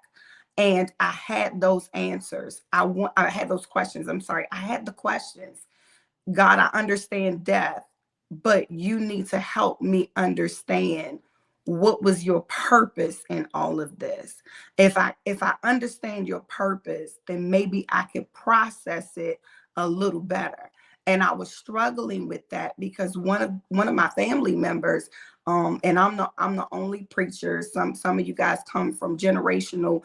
And I had those answers. I had those questions. I'm sorry. I had the questions. God, I understand death, but you need to help me understand what was your purpose in all of this. If I understand your purpose, then maybe I could process it a little better. And I was struggling with that because one of my family members, and I'm the only preacher. Some of you guys come from generational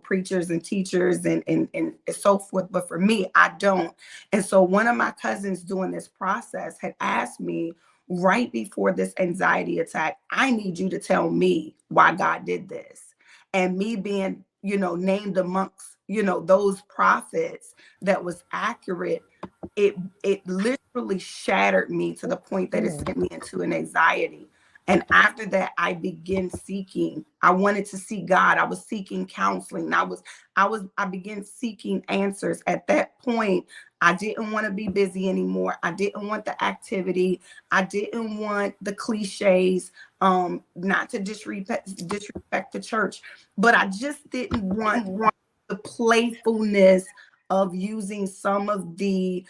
preachers and teachers and so forth. But for me, I don't. And so one of my cousins during this process had asked me right before this anxiety attack, I need you to tell me why God did this. And me being, named amongst, those prophets that was accurate, it literally shattered me to the point that it sent me into an anxiety. And after that, I began seeking. I wanted to see God. I was seeking counseling. I began seeking answers. At that point, I didn't want to be busy anymore. I didn't want the activity. I didn't want the cliches, not to disrespect the church, but I just didn't want the playfulness of using some of the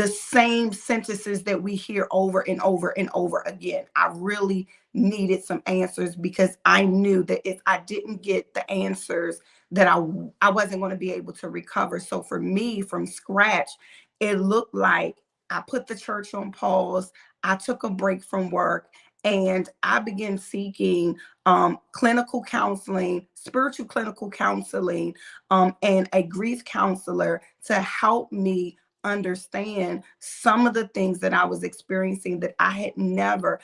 same sentences that we hear over and over and over again. I really needed some answers because I knew that if I didn't get the answers, that I wasn't going to be able to recover. So for me, from scratch, it looked like I put the church on pause. I took a break from work, and I began seeking clinical counseling, spiritual clinical counseling, and a grief counselor to help me understand some of the things that I was experiencing that I had never.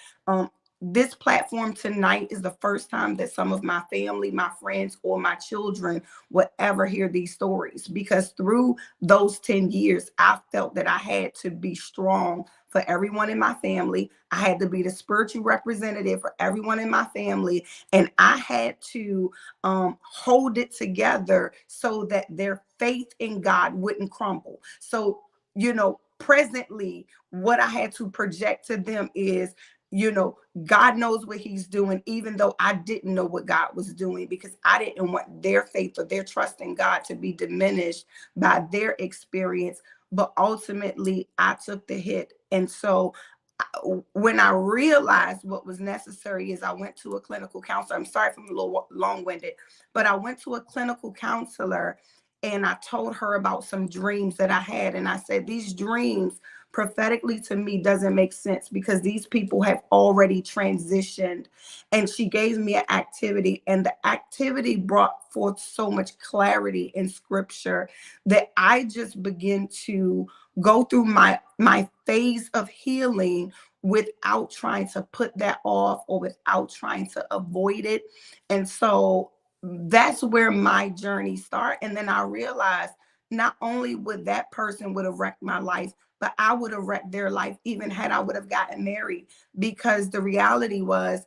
This platform tonight is the first time that some of my family, my friends, or my children would ever hear these stories, because through those 10 years, I felt that I had to be strong for everyone in my family. I had to be the spiritual representative for everyone in my family. And I had to hold it together so that their faith in God wouldn't crumble. So, presently, what I had to project to them is you know, God knows what he's doing, even though I didn't know what God was doing, because I didn't want their faith or their trust in God to be diminished by their experience. But ultimately, I took the hit. And so when I realized what was necessary is I went to a clinical counselor. I'm sorry if I'm a little long-winded, but I went to a clinical counselor and I told her about some dreams that I had. And I said, these dreams prophetically to me doesn't make sense because these people have already transitioned. And she gave me an activity, and the activity brought forth so much clarity in scripture that I just began to go through my phase of healing without trying to put that off or without trying to avoid it. And so that's where my journey started. And then I realized not only would that person would have wrecked my life, but I would have wrecked their life even had I would have gotten married, because the reality was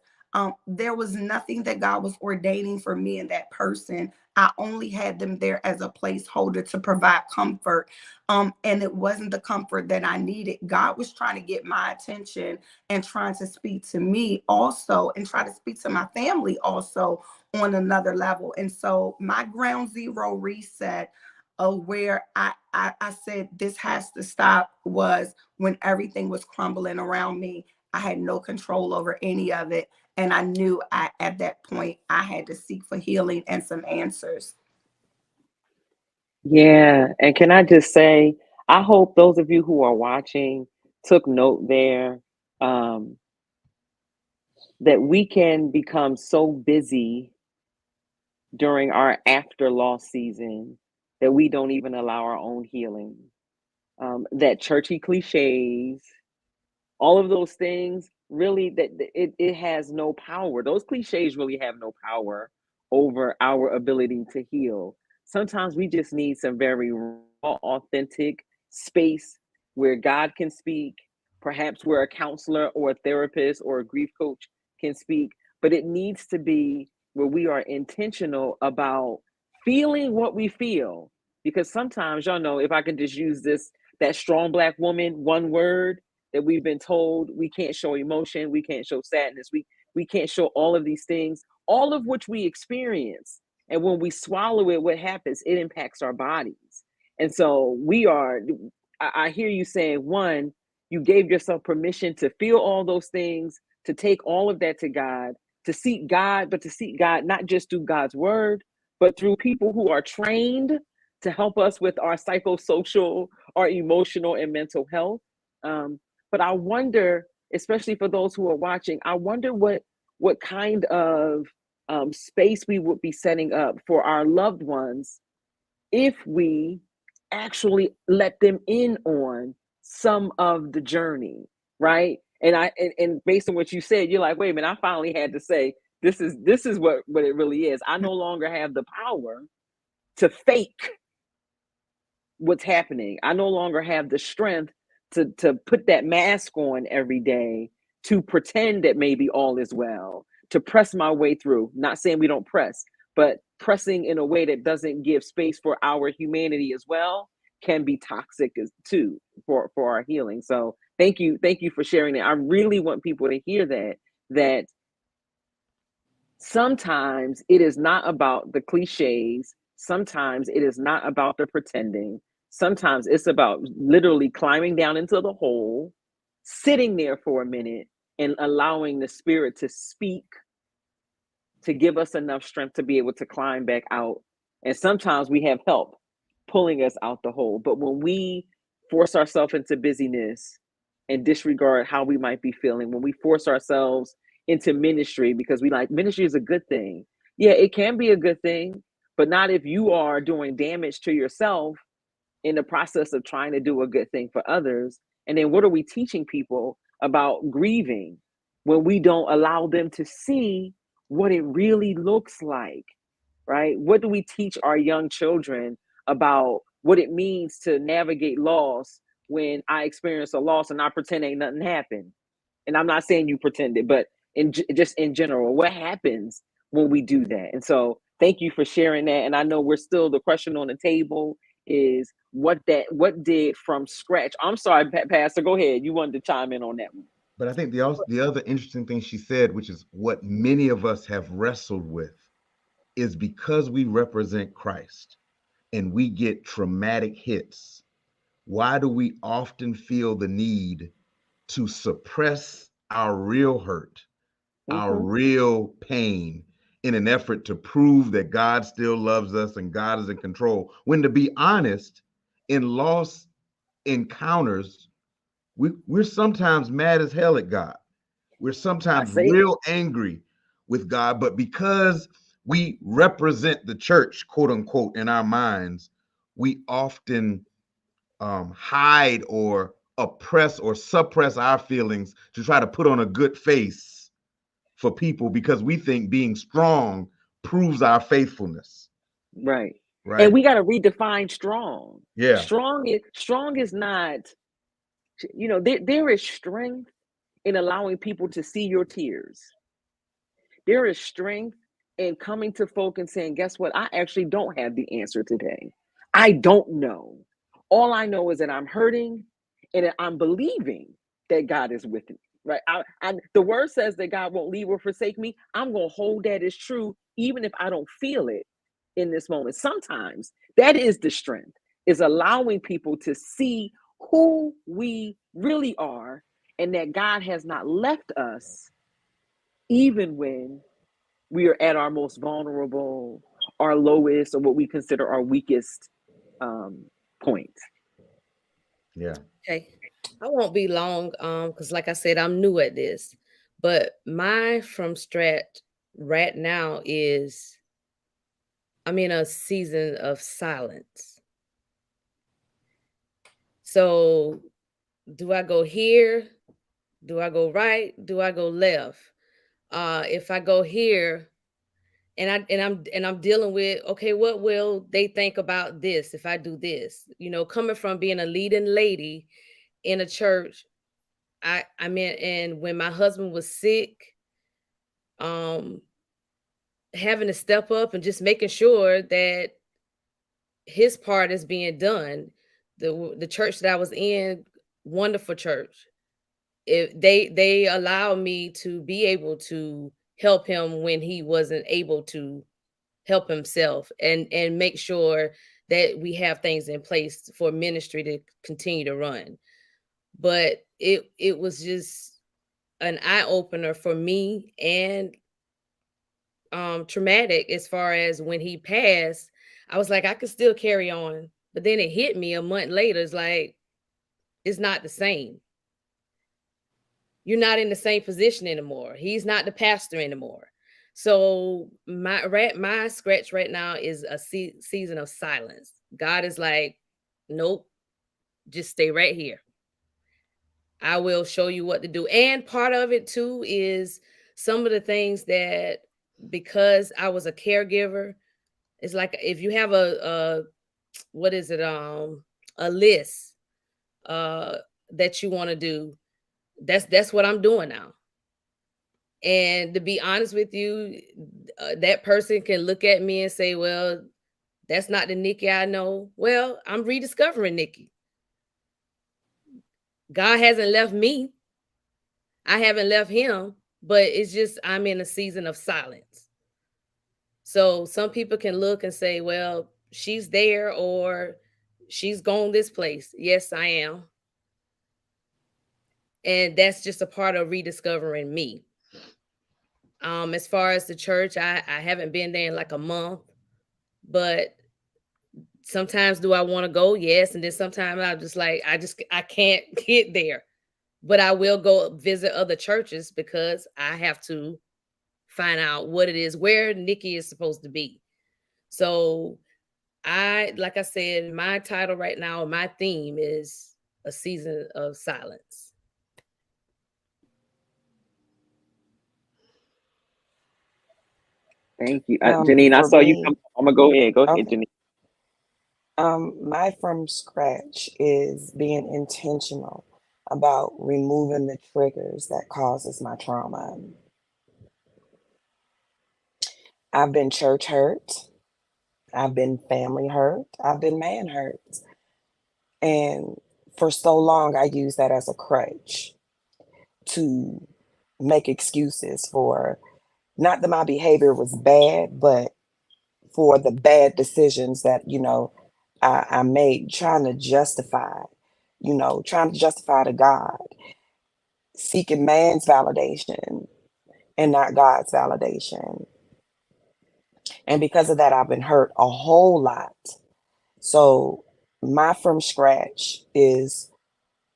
there was nothing that God was ordaining for me and that person. I only had them there as a placeholder to provide comfort. And it wasn't the comfort that I needed. God was trying to get my attention and trying to speak to me also, and try to speak to my family also on another level. And so my ground zero reset of where I said this has to stop was when everything was crumbling around me. I had no control over any of it. And I knew at that point I had to seek for healing and some answers. Yeah. And can I just say, I hope those of you who are watching took note there, that we can become so busy during our after loss season that we don't even allow our own healing. That churchy cliches, all of those things, really, that it has no power. Those cliches really have no power over our ability to heal. Sometimes we just need some very raw, authentic space where God can speak, perhaps where a counselor or a therapist or a grief coach can speak, but it needs to be where we are intentional about feeling what we feel. Because sometimes, y'all know, if I can just use this, that strong Black woman, one word, that we've been told we can't show emotion, we can't show sadness, we can't show all of these things, all of which we experience. And when we swallow it, what happens? It impacts our bodies. And so I hear you saying, one, you gave yourself permission to feel all those things, to take all of that to God, to seek God, but to seek God not just through God's word, but through people who are trained to help us with our psychosocial, our emotional and mental health. But I wonder, especially for those who are watching, I wonder what kind of space we would be setting up for our loved ones if we actually let them in on some of the journey, right? And based on what you said, you're like, wait a minute, I finally had to say, this is what it really is. I no longer have the power to fake what's happening. I no longer have the strength to put that mask on every day, to pretend that maybe all is well, to press my way through. Not saying we don't press, but pressing in a way that doesn't give space for our humanity as well can be toxic as too for our healing. So thank you for sharing that. I really want people to hear that sometimes it is not about the cliches. Sometimes it is not about the pretending. Sometimes it's about literally climbing down into the hole, sitting there for a minute, and allowing the spirit to speak, to give us enough strength to be able to climb back out. And sometimes we have help pulling us out the hole. But when we force ourselves into busyness and disregard how we might be feeling, when we force ourselves into ministry because we like ministry is a good thing. Yeah, it can be a good thing, but not if you are doing damage to yourself in the process of trying to do a good thing for others. And then what are we teaching people about grieving when we don't allow them to see what it really looks like, right? What do we teach our young children about what it means to navigate loss when I experience a loss and I pretend ain't nothing happened? And I'm not saying you pretended, but just in general, what happens when we do that? And so thank you for sharing that. And I know we're still, the question on the table is what did from scratch. I'm sorry, Pastor, go ahead. You wanted to chime in on that one. But I think the other interesting thing she said, which is what many of us have wrestled with, is because we represent Christ and we get traumatic hits. Why do we often feel the need to suppress our real hurt, our real pain, in an effort to prove that God still loves us and God is in control? When, to be honest, in lost encounters, we're sometimes mad as hell at God. We're sometimes real angry with God, but because we represent the church, quote unquote, in our minds, we often hide or oppress or suppress our feelings to try to put on a good face for people because we think being strong proves our faithfulness. Right. Right. And we got to redefine strong. Yeah. Strong is not, there is strength in allowing people to see your tears. There is strength in coming to folk and saying, guess what? I actually don't have the answer today. I don't know. All I know is that I'm hurting and that I'm believing that God is with me. Right. The word says that God won't leave or forsake me. I'm going to hold that as true, even if I don't feel it in this moment. Sometimes that is the strength, is allowing people to see who we really are and that God has not left us even when we are at our most vulnerable, our lowest, or what we consider our weakest point. Yeah. Okay. I won't be long, because like I said, I'm new at this. But my from strat right now is I'm in a season of silence. So do I go here? Do I go right? Do I go left? If I go here and I'm dealing with, okay, what will they think about this if I do this? Coming from being a leading lady in a church, I mean, and when my husband was sick, um, having to step up and just making sure that his part is being done. The church that I was in, wonderful church. If they allowed me to be able to help him when he wasn't able to help himself, and make sure that we have things in place for ministry to continue to run. But it was just an eye opener for me, and traumatic as far as when he passed. I was like, I could still carry on, but then it hit me a month later. It's like, it's not the same. You're not in the same position anymore. He's not the pastor anymore. So my scratch right now is a season of silence. God is like, nope, just stay right here. I will show you what to do. And part of it too is some of the things that, because I was a caregiver, it's like if you have a what is it, a list that you want to do, that's what I'm doing now. And to be honest with you, that person can look at me and say, well, that's not the Nikki I know. Well, I'm rediscovering Nikki. God hasn't left me. I haven't left him, but it's just I'm in a season of silence. So some people can look and say, well, she's there or she's gone this place. Yes, I am. And that's just a part of rediscovering me. As far as the church, I haven't been there in like a month, but sometimes do I want to go? Yes. And then sometimes I'm just like, I can't get there, but I will go visit other churches because I have to find out what it is, where Nikki is supposed to be. So like I said, my title right now, my theme is a season of silence. Thank you. Janine, I saw you come. I'm going to go ahead. Go ahead, Janine. My from scratch is being intentional about removing the triggers that causes my trauma. I've been church hurt. I've been family hurt. I've been man hurt. And for so long, I used that as a crutch. to make excuses for, not that my behavior was bad, but for the bad decisions that, I made, trying to justify, to God, seeking man's validation and not God's validation. And because of that, I've been hurt a whole lot. So my from scratch is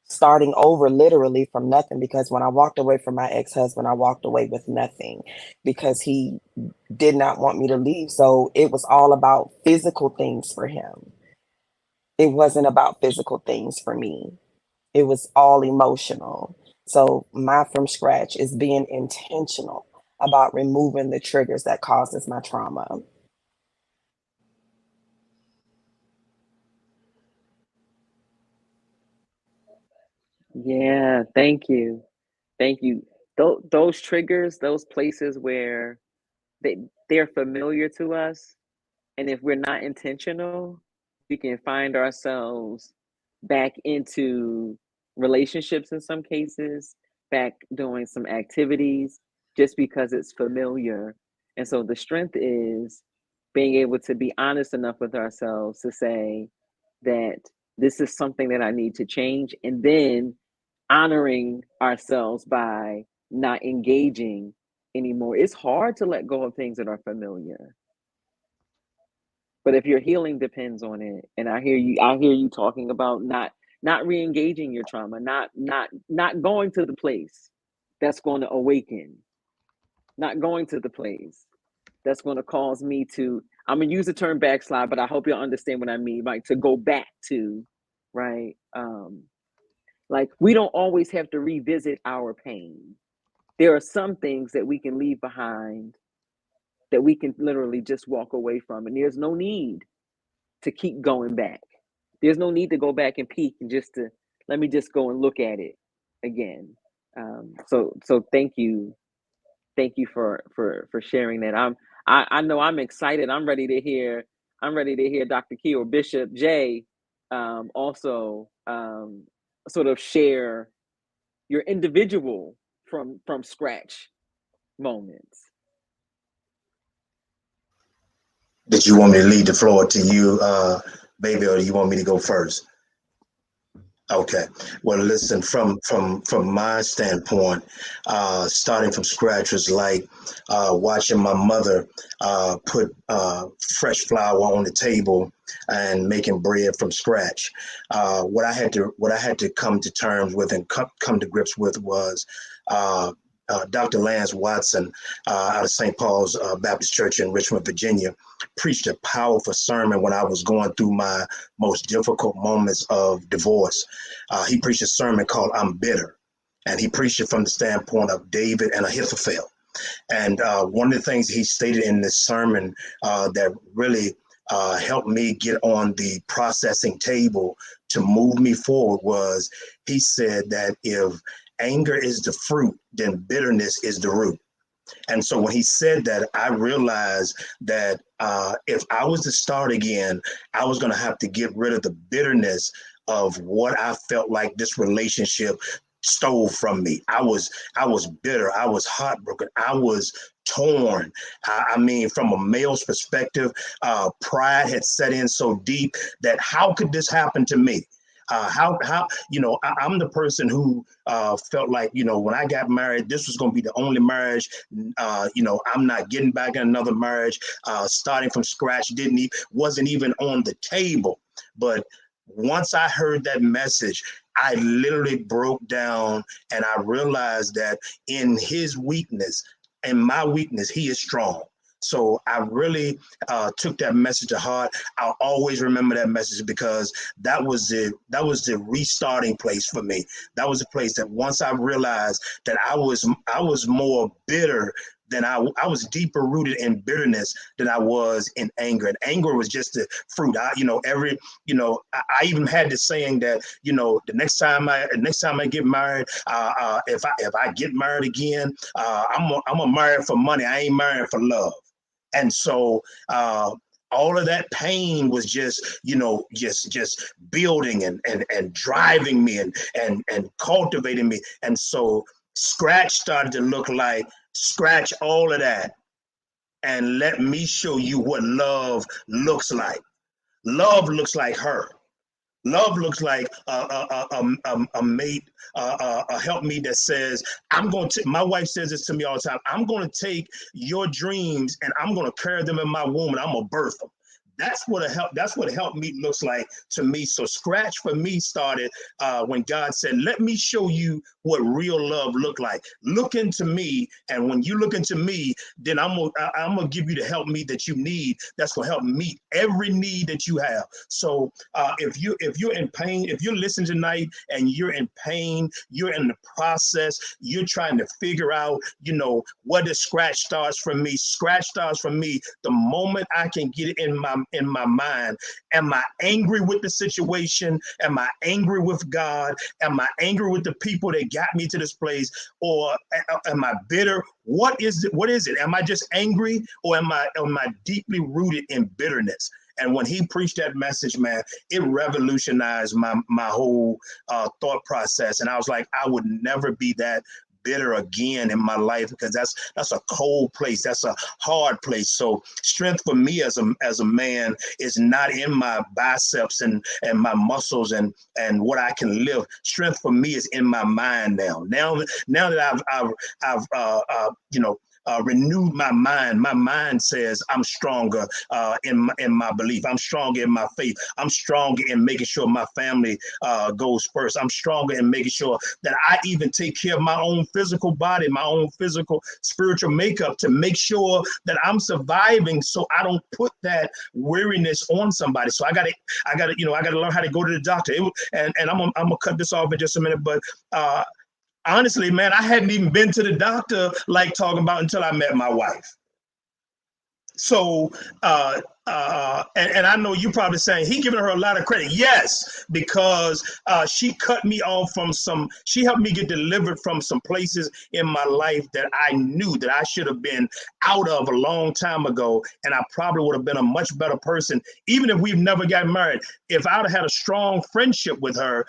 starting over literally from nothing, because when I walked away from my ex-husband, I walked away with nothing because he did not want me to leave. So it was all about physical things for him. It wasn't about physical things for me. It was all emotional. So my from scratch is being intentional about removing the triggers that causes my trauma. Yeah, thank you. Thank you. Those triggers, those places where they're familiar to us, and if we're not intentional, we can find ourselves back into relationships in some cases, back doing some activities just because it's familiar. And so the strength is being able to be honest enough with ourselves to say that this is something that I need to change, and then honoring ourselves by not engaging anymore. It's hard to let go of things that are familiar. But if your healing depends on it, and I hear you talking about not re-engaging your trauma, not going to the place that's going to awaken, not going to the place that's going to cause me to, I'm gonna use the term backslide, but I hope you'll understand what I mean, like to go back to, right? Like we don't always have to revisit our pain. There are some things that we can leave behind, that we can literally just walk away from, and there's no need to keep going back. There's no need to go back and peek and just to let me just go and look at it again. So thank you for sharing that. I know I'm excited. I'm ready to hear Dr. Key or Bishop J also sort of share your individual from scratch moments. Did you want me to lead the floor to you, baby, or do you want me to go first? Okay. Well, listen, from my standpoint, starting from scratch was like watching my mother put fresh flour on the table and making bread from scratch. What I had to come to terms with and come to grips with was Dr. Lance Watson out of St. Paul's Baptist Church in Richmond, Virginia, preached a powerful sermon when I was going through my most difficult moments of divorce. He preached a sermon called I'm Bitter, and he preached it from the standpoint of David and Ahithophel. And one of the things he stated in this sermon that really helped me get on the processing table to move me forward was he said that if anger is the fruit, then bitterness is the root. And so when he said that, I realized that if I was to start again, I was going to have to get rid of the bitterness of what I felt like this relationship stole from me. I was bitter. I was heartbroken. I was torn. I mean, from a male's perspective, pride had set in so deep that how could this happen to me? How I'm the person who felt like, when I got married, this was going to be the only marriage. I'm not getting back in another marriage. Starting from scratch wasn't even on the table. But once I heard that message, I literally broke down, and I realized that in his weakness and my weakness, he is strong. So I really took that message to heart. I'll always remember that message because that was the restarting place for me. That was the place that once I realized that I was more bitter than I was deeper rooted in bitterness than I was in anger. And anger was just the fruit. I even had this saying that, the next time I get married, if I get married again, I'm a married for money. I ain't married for love. And so all of that pain was just building and driving me and cultivating me. And so Scratch started to look like, scratch all of that and let me show you what love looks like. Love looks like her. Love looks like a mate, a helpmate that says, I'm going to, my wife says this to me all the time, I'm going to take your dreams and I'm going to carry them in my womb and I'm going to birth them. That's what help me looks like to me. So scratch for me started when God said, let me show you what real love look like. Look into me, and when you look into me, then I'm gonna give you the help me that you need. That's gonna help meet every need that you have. So if you're in pain, if you're listening tonight and you're in pain, you're in the process, you're trying to figure out, what the scratch starts from me. Scratch starts from me the moment I can get it in my mind. Am I angry with the situation? Am I angry with God? Am I angry with the people that got me to this place? Or am I bitter? What is it? Am I just angry, or am I deeply rooted in bitterness? And when he preached that message, man, it revolutionized my whole thought process. And I was like, I would never be that bitter again in my life, because that's a cold place. That's a hard place. So strength for me as a man is not in my biceps and my muscles and what I can lift. Strength for me is in my mind now. Now that I've renewed my mind. My mind says I'm stronger in my belief. I'm stronger in my faith. I'm stronger in making sure my family goes first. I'm stronger in making sure that I even take care of my own physical body, my own physical spiritual makeup, to make sure that I'm surviving, so I don't put that weariness on somebody. So I gotta learn how to go to the doctor. And I'm gonna cut this off in just a minute, but honestly, man, I hadn't even been to the doctor like talking about until I met my wife. So, and I know you probably saying he giving her a lot of credit. Yes, because she cut me off from she helped me get delivered from some places in my life that I knew that I should have been out of a long time ago. And I probably would have been a much better person, even if we've never gotten married. If I'd have had a strong friendship with her,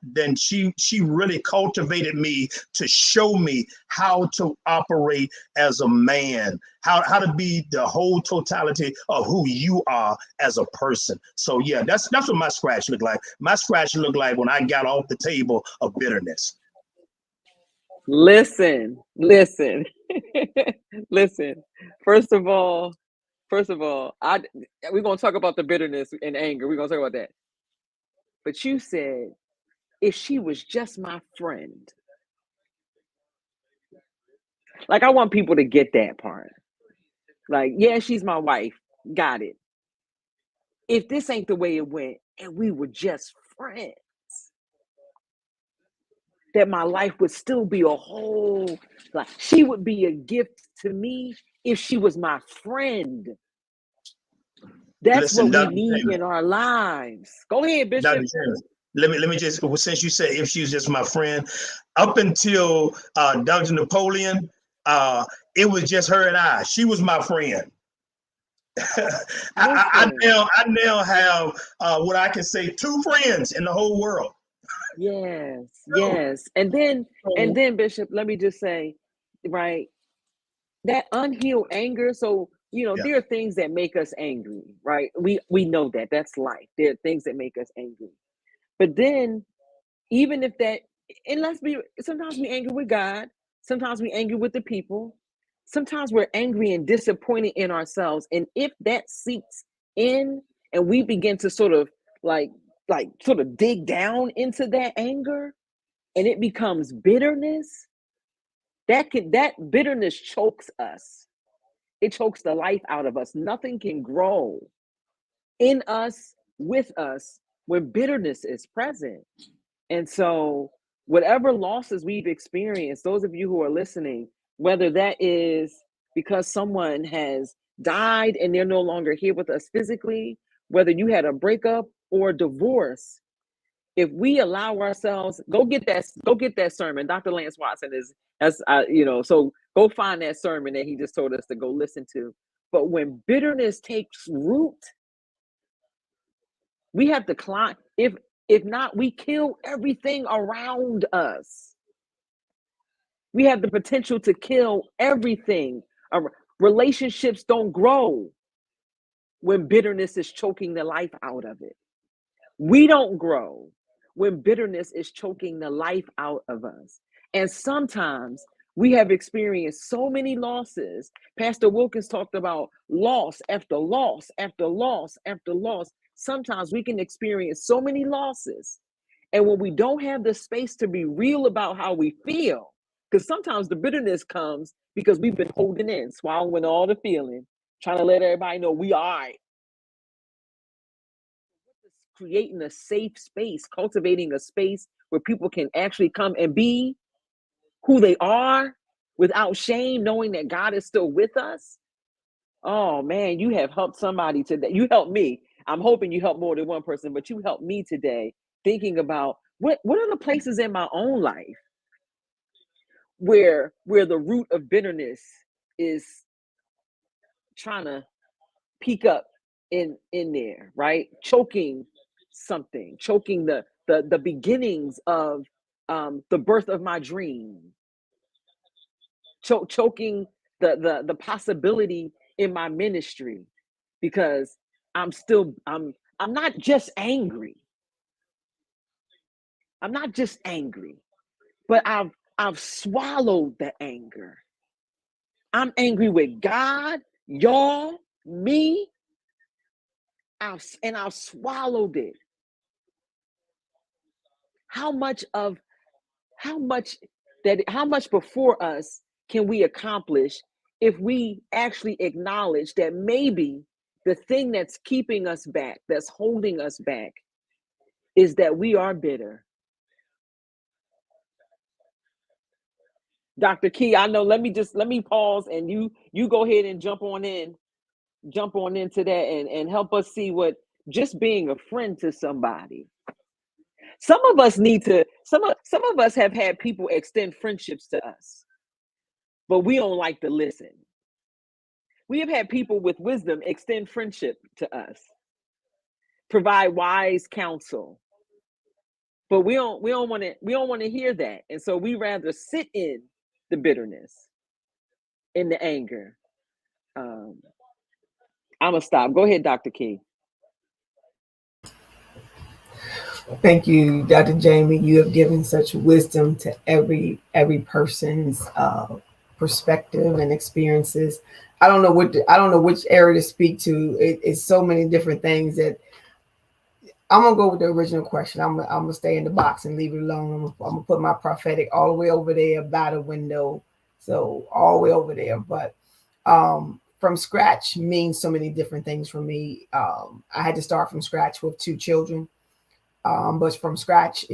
then she really cultivated me to show me how to operate as a man, how to be the whole totality of who you are as a person. So yeah, that's what my scratch looked like. My scratch looked like when I got off the table of bitterness. Listen. Listen. First of all, we're gonna talk about the bitterness and anger. We're gonna talk about that. But you said, if she was just my friend. Like, I want people to get that part. Like, yeah, she's my wife. Got it. If this ain't the way it went and we were just friends, that my life would still be a whole, like, she would be a gift to me if she was my friend. That's Listen, what we Dr. need Taylor, in our lives. Go ahead, Bishop. Dr. Taylor, let me just, since you said if she was just my friend, up until Dr. Napoleon, it was just her and I. She was my friend. I now have what I can say, 2 friends in the whole world. Yes. And then Bishop, let me just say, right, that unhealed anger. So, there are things that make us angry, right? We know that that's life. There are things that make us angry. But then, even if that, and sometimes we angry with God, sometimes we angry with the people, sometimes we're angry and disappointed in ourselves. And if that seeps in and we begin to sort of dig down into that anger, and it becomes bitterness, that bitterness chokes us. It chokes the life out of us. Nothing can grow in us, with us, when bitterness is present. And so, whatever losses we've experienced, those of you who are listening, whether that is because someone has died and they're no longer here with us physically, whether you had a breakup or a divorce, if we allow ourselves, go get that sermon. Dr. Lance Watson so go find that sermon that he just told us to go listen to. But when bitterness takes root, we have to climb. If not, we kill everything around us. We have the potential to kill everything. Relationships don't grow when bitterness is choking the life out of it. We don't grow when bitterness is choking the life out of us. And sometimes we have experienced so many losses. Pastor Wilkins talked about loss after loss after loss after loss. Sometimes we can experience so many losses. And when we don't have the space to be real about how we feel, because sometimes the bitterness comes because we've been holding in, swallowing all the feeling, trying to let everybody know we all right. Creating a safe space, cultivating a space where people can actually come and be who they are without shame, knowing that God is still with us. Oh man, you have helped somebody today. You helped me. I'm hoping you helped more than one person, but you helped me today thinking about what are the places in my own life where the root of bitterness is trying to peek up in there, right? Choking something, choking the beginnings of the birth of my dream, choking the possibility in my ministry, because I'm not just angry. I'm not just angry, but I've swallowed the anger. I'm angry with God, y'all, me. I've swallowed it. How much before us can we accomplish if we actually acknowledge that maybe the thing that's keeping us back, that's holding us back, is that we are bitter? Dr. Key, I know, let me pause and you go ahead and jump on into that and help us see what just being a friend to somebody. Some of us have had people extend friendships to us, but we don't like to listen. We have had people with wisdom extend friendship to us, provide wise counsel, but we don't want to hear that, and so we rather sit in the bitterness, in the anger. I'm gonna stop. Go ahead, Dr. Key. Thank you, Dr. Jamie. You have given such wisdom to every person's perspective and experiences. I don't know which area to speak to. It's so many different things that I'm gonna go with the original question. I'm gonna stay in the box and leave it alone. I'm gonna put my prophetic all the way over there by the window, so all the way over there. But from scratch means so many different things for me. I had to start from scratch with 2 children. But from scratch,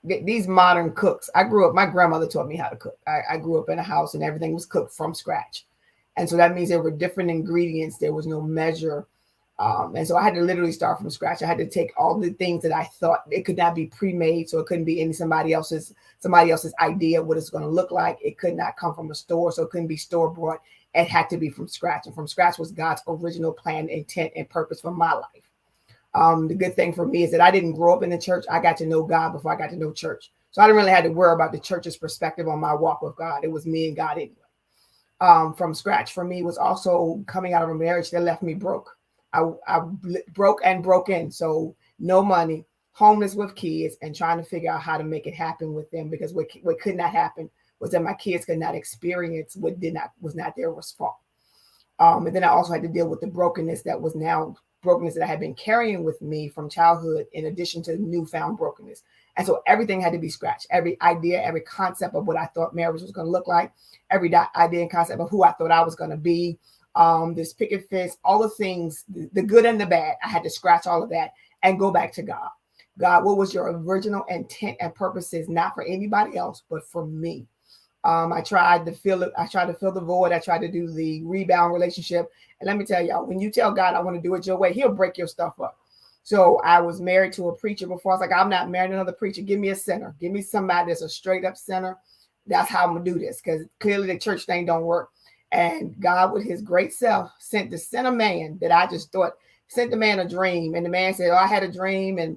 these modern cooks, I grew up, my grandmother taught me how to cook. I grew up in a house and everything was cooked from scratch. And so that means there were different ingredients. There was no measure. And so I had to literally start from scratch. I had to take all the things that I thought it could not be pre-made. So it couldn't be somebody else's idea of what it's going to look like. It could not come from a store. So it couldn't be store bought. It had to be from scratch. And from scratch was God's original plan, intent, and purpose for my life. The good thing for me is that I didn't grow up in the church. I got to know God before I got to know church. So I didn't really have to worry about the church's perspective on my walk with God. It was me and God anyway. From scratch for me was also coming out of a marriage that left me broke. I broke and broke in. So no money, homeless with kids, and trying to figure out how to make it happen with them, because what could not happen was that my kids could not experience what was not their fault. And then I also had to deal with the brokenness that I had been carrying with me from childhood, in addition to newfound brokenness. And so everything had to be scratched. Every idea, every concept of what I thought marriage was going to look like, every idea and concept of who I thought I was going to be, this picket fence, all the things, the good and the bad, I had to scratch all of that and go back to God. God, what was your original intent and purposes, not for anybody else, but for me? I tried to fill it. I tried to fill the void. I tried to do the rebound relationship. And let me tell y'all, when you tell God, I want to do it your way, he'll break your stuff up. So I was married to a preacher before. I was like, I'm not married to another preacher. Give me a sinner. Give me somebody that's a straight up sinner. That's how I'm going to do this, because clearly the church thing don't work. And God, with his great self, sent the sinner man that I just thought, sent the man a dream. And the man said, oh, I had a dream. And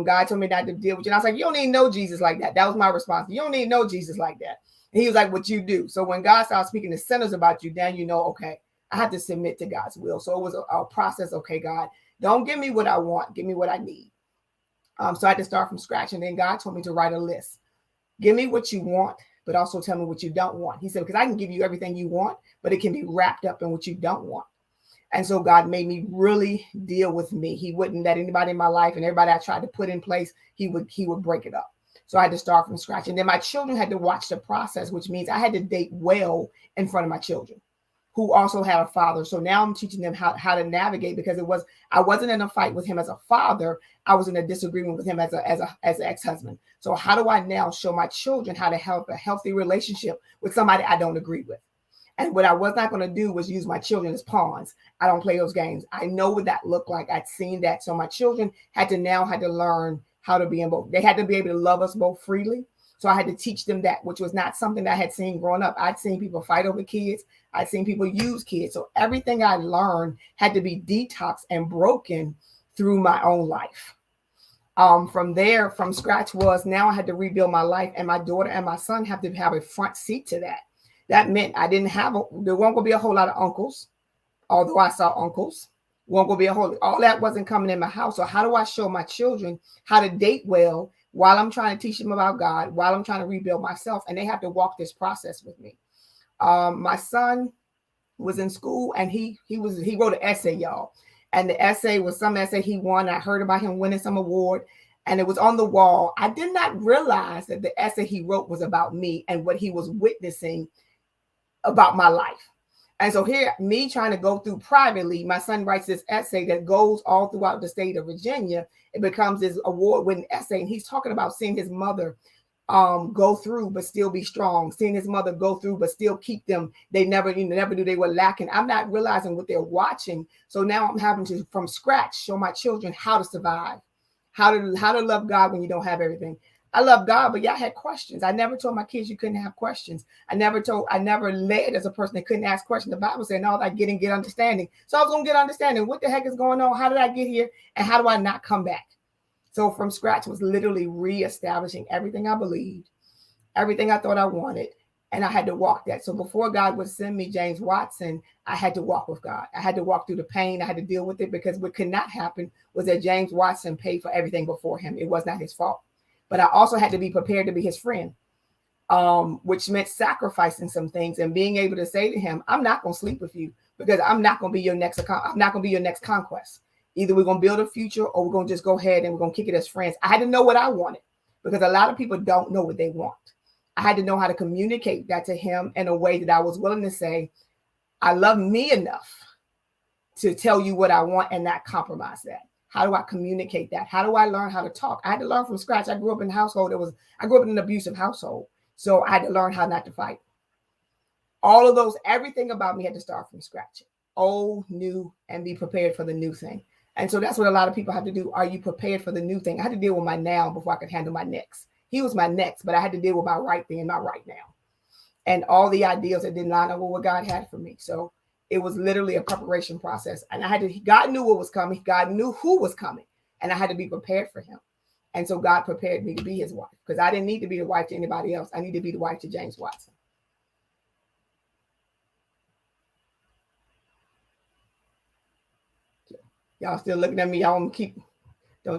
God told me not to deal with you. And I was like, you don't even know Jesus like that. That was my response. You don't even know Jesus like that. And he was like, what you do. So when God started speaking to sinners about you, then you know, okay, I have to submit to God's will. So it was a process. Okay, God, don't give me what I want. Give me what I need. So I had to start from scratch. And then God told me to write a list. Give me what you want, but also tell me what you don't want. He said, because I can give you everything you want, but it can be wrapped up in what you don't want. And so God made me really deal with me. He wouldn't let anybody in my life and everybody I tried to put in place, he would break it up. So I had to start from scratch. And then my children had to watch the process, which means I had to date well in front of my children who also had a father. So now I'm teaching them how to navigate, because I wasn't in a fight with him as a father. I was in a disagreement with him as an ex-husband. So how do I now show my children how to have a healthy relationship with somebody I don't agree with? And what I was not going to do was use my children as pawns. I don't play those games. I know what that looked like. I'd seen that. So my children had to learn how to be in both. They had to be able to love us both freely. So I had to teach them that, which was not something that I had seen growing up. I'd seen people fight over kids. I'd seen people use kids. So everything I learned had to be detoxed and broken through my own life. From there, from scratch was now I had to rebuild my life, and my daughter and my son have to have a front seat to that. That meant I didn't have there won't gonna be a whole lot of uncles, although I saw uncles. Won't gonna be all that wasn't coming in my house. So how do I show my children how to date well while I'm trying to teach them about God, while I'm trying to rebuild myself? And they have to walk this process with me. My son was in school, and he wrote an essay, y'all. And the essay was some essay he won. I heard about him winning some award, and it was on the wall. I did not realize that the essay he wrote was about me and what he was witnessing about my life. And so here, me trying to go through privately, my son writes this essay that goes all throughout the state of Virginia. It becomes this award-winning essay, and he's talking about seeing his mother go through but still be strong, seeing his mother go through but still keep them. They never knew they were lacking. I'm not realizing what they're watching. So now I'm having to, from scratch, show my children how to survive, how to love God when you don't have everything. I love God, but y'all had questions. I never told my kids you couldn't have questions. I never led as a person that couldn't ask questions. The Bible said, no, I get understanding. So I was going to get understanding. What the heck is going on? How did I get here? And how do I not come back? So from scratch was literally reestablishing everything I believed, everything I thought I wanted, and I had to walk that. So before God would send me James Watson, I had to walk with God. I had to walk through the pain. I had to deal with it, because what could not happen was that James Watson paid for everything before him. It was not his fault. But I also had to be prepared to be his friend, which meant sacrificing some things and being able to say to him, I'm not going to sleep with you, because I'm not going to be your next conquest. Either we're going to build a future, or we're going to just go ahead and we're going to kick it as friends. I had to know what I wanted, because a lot of people don't know what they want. I had to know how to communicate that to him in a way that I was willing to say, I love me enough to tell you what I want and not compromise that. How do I communicate that? How do I learn how to talk? I had to learn from scratch. I grew up in a household I grew up in an abusive household. So I had to learn how not to fight. All of those, everything about me had to start from scratch. Old, new, and be prepared for the new thing. And so that's what a lot of people have to do. Are you prepared for the new thing? I had to deal with my now before I could handle my next. He was my next, but I had to deal with my right thing and my right now. And all the ideals that didn't line up with what God had for me. So it was literally a preparation process. And God knew what was coming. God knew who was coming. And I had to be prepared for him. And so God prepared me to be his wife, because I didn't need to be the wife to anybody else. I need to be the wife to James Watson. Y'all still looking at me. Y'all want me to keep,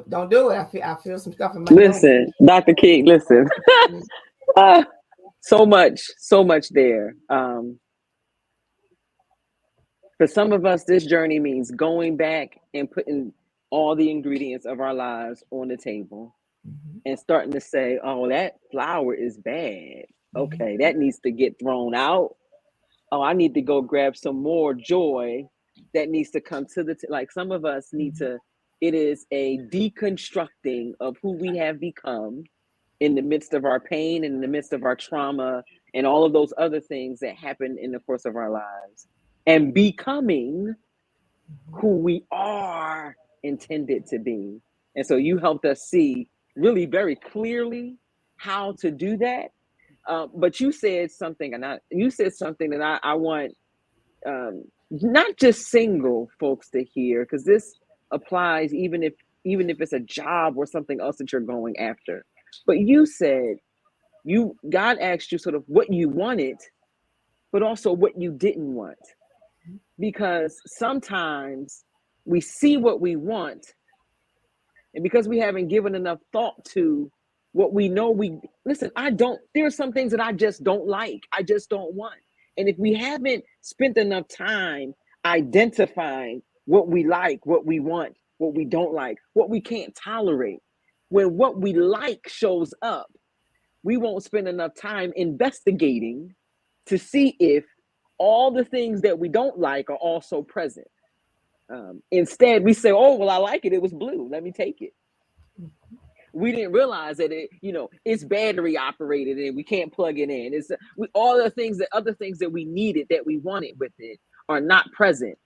don't do it. I feel some stuff in my Listen, nose. Dr. King, listen. So much there. For some of us, this journey means going back and putting all the ingredients of our lives on the table, and starting to say, oh, that flour is bad. Okay, that needs to get thrown out. Oh, I need to go grab some more joy that needs to come to like some of us need to, it is a deconstructing of who we have become in the midst of our pain and in the midst of our trauma and all of those other things that happen in the course of our lives, and becoming who we are intended to be. And so you helped us see really very clearly how to do that. But you said something, that I want not just single folks to hear, because this applies even if even if it's a job or something else that you're going after. But you said God asked you sort of what you wanted, but also what you didn't want. Because sometimes we see what we want, and because we haven't given enough thought to what we know, there are some things that I just don't like. I just don't want. And if we haven't spent enough time identifying what we like, what we want, what we don't like, what we can't tolerate, when what we like shows up, we won't spend enough time investigating to see if all the things that we don't like are also present. Instead, we say, "Oh, well, I like it. It was blue. Let me take it." We didn't realize that it's battery operated and we can't plug it in. It's all the things that other things that we needed, that we wanted with it, are not present,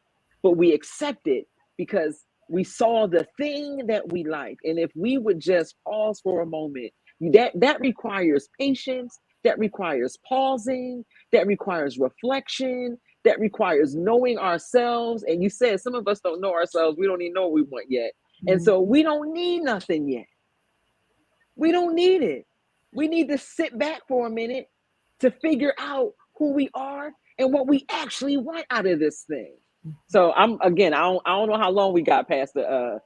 but we accept it because we saw the thing that we like. And if we would just pause for a moment, that requires patience, that requires pausing, that requires reflection, that requires knowing ourselves. And you said some of us don't know ourselves. We don't even know what we want yet. And so we don't need nothing yet. We don't need it. We need to sit back for a minute to figure out who we are and what we actually want out of this thing. So I don't know how long we got past the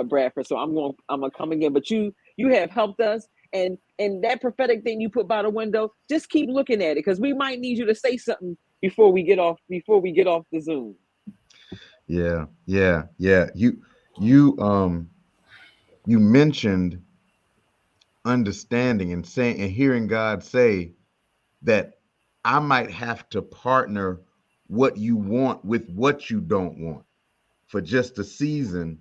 Bradford. So I'm gonna come again. But you have helped us, and that prophetic thing you put by the window, just keep looking at it, because we might need you to say something before we get off the Zoom. Yeah. You mentioned understanding and saying and hearing God say that I might have to partner what you want with what you don't want for just a season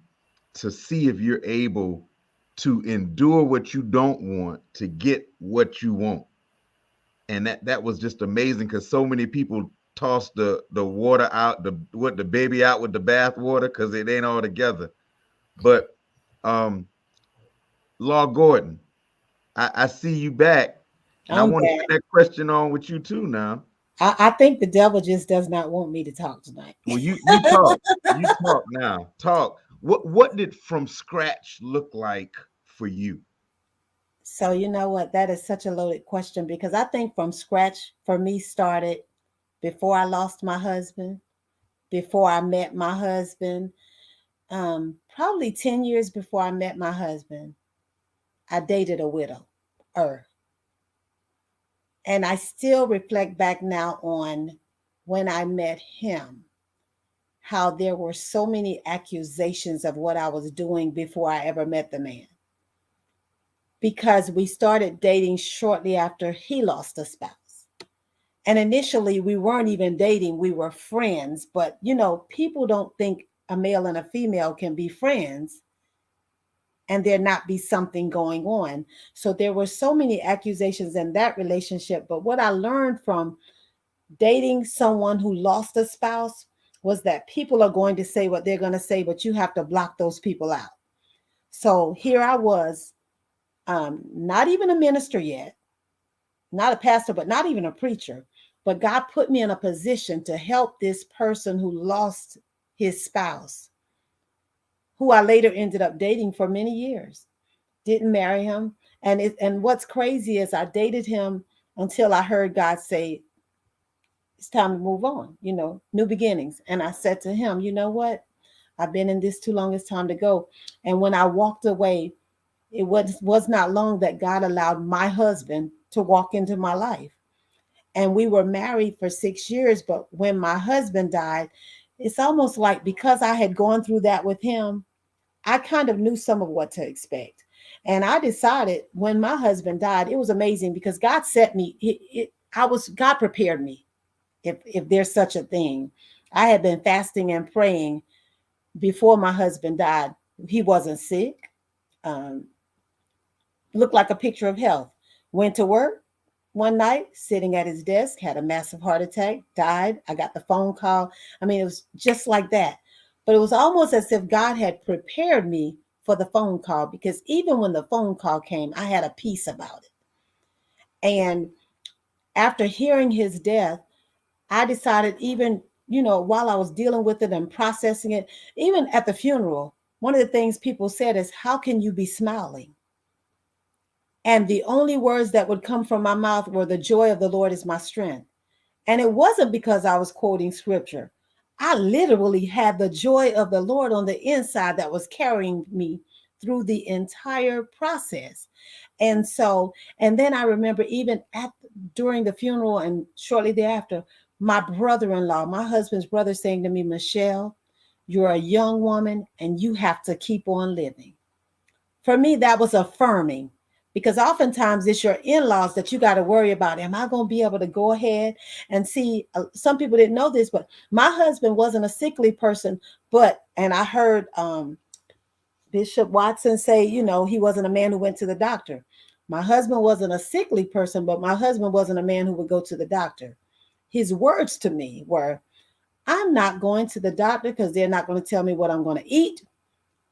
to see if you're able to endure what you don't want to get what you want. And that was just amazing, because so many people toss the water out, the baby out with the bath water, because it ain't all together. But Law Gordon, I see you back, and I I'm want to back. put that question on with you too now. I think the devil just does not want me to talk tonight. Well, you talk. You talk now. Talk. What did from scratch look like for you? So you know what? That is such a loaded question, because I think from scratch for me started before I lost my husband, before I met my husband, probably 10 years before I met my husband, I dated a widow. And I still reflect back now on when I met him, how there were so many accusations of what I was doing before I ever met the man. Because we started dating shortly after he lost a spouse. And initially, we weren't even dating, we were friends. But, people don't think a male and a female can be friends and there not be something going on. So there were so many accusations in that relationship. But what I learned from dating someone who lost a spouse was that people are going to say what they're going to say, but you have to block those people out. So here I was, not even a minister yet, not a pastor, but not even a preacher. But God put me in a position to help this person who lost his spouse, who I later ended up dating for many years. Didn't marry him. And what's crazy is I dated him until I heard God say, it's time to move on, new beginnings. And I said to him, you know what? I've been in this too long. It's time to go. And when I walked away, it was not long that God allowed my husband to walk into my life. And we were married for 6 years. But when my husband died, it's almost like because I had gone through that with him, I kind of knew some of what to expect. And I decided when my husband died, it was amazing because God set me, God prepared me, if there's such a thing. I had been fasting and praying before my husband died. He wasn't sick, um, looked like a picture of health. Went to work one night, sitting at his desk, had a massive heart attack, died. I got the phone call. I mean, it was just like that. But it was almost as if God had prepared me for the phone call, because even when the phone call came, I had a peace about it. And after hearing his death, I decided, even, while I was dealing with it and processing it, even at the funeral, one of the things people said is, how can you be smiling? And the only words that would come from my mouth were, the joy of the Lord is my strength. And it wasn't because I was quoting scripture. I literally had the joy of the Lord on the inside that was carrying me through the entire process. And so, and then I remember even during the funeral and shortly thereafter, my brother-in-law, my husband's brother, saying to me, Michelle, you're a young woman and you have to keep on living. For me, that was affirming, because oftentimes it's your in-laws that you got to worry about. Am I going to be able to go ahead and see? Some people didn't know this, but my husband wasn't a sickly person. And I heard Bishop Watson say, he wasn't a man who went to the doctor. My husband wasn't a sickly person, but my husband wasn't a man who would go to the doctor. His words to me were, I'm not going to the doctor because they're not going to tell me what I'm going to eat.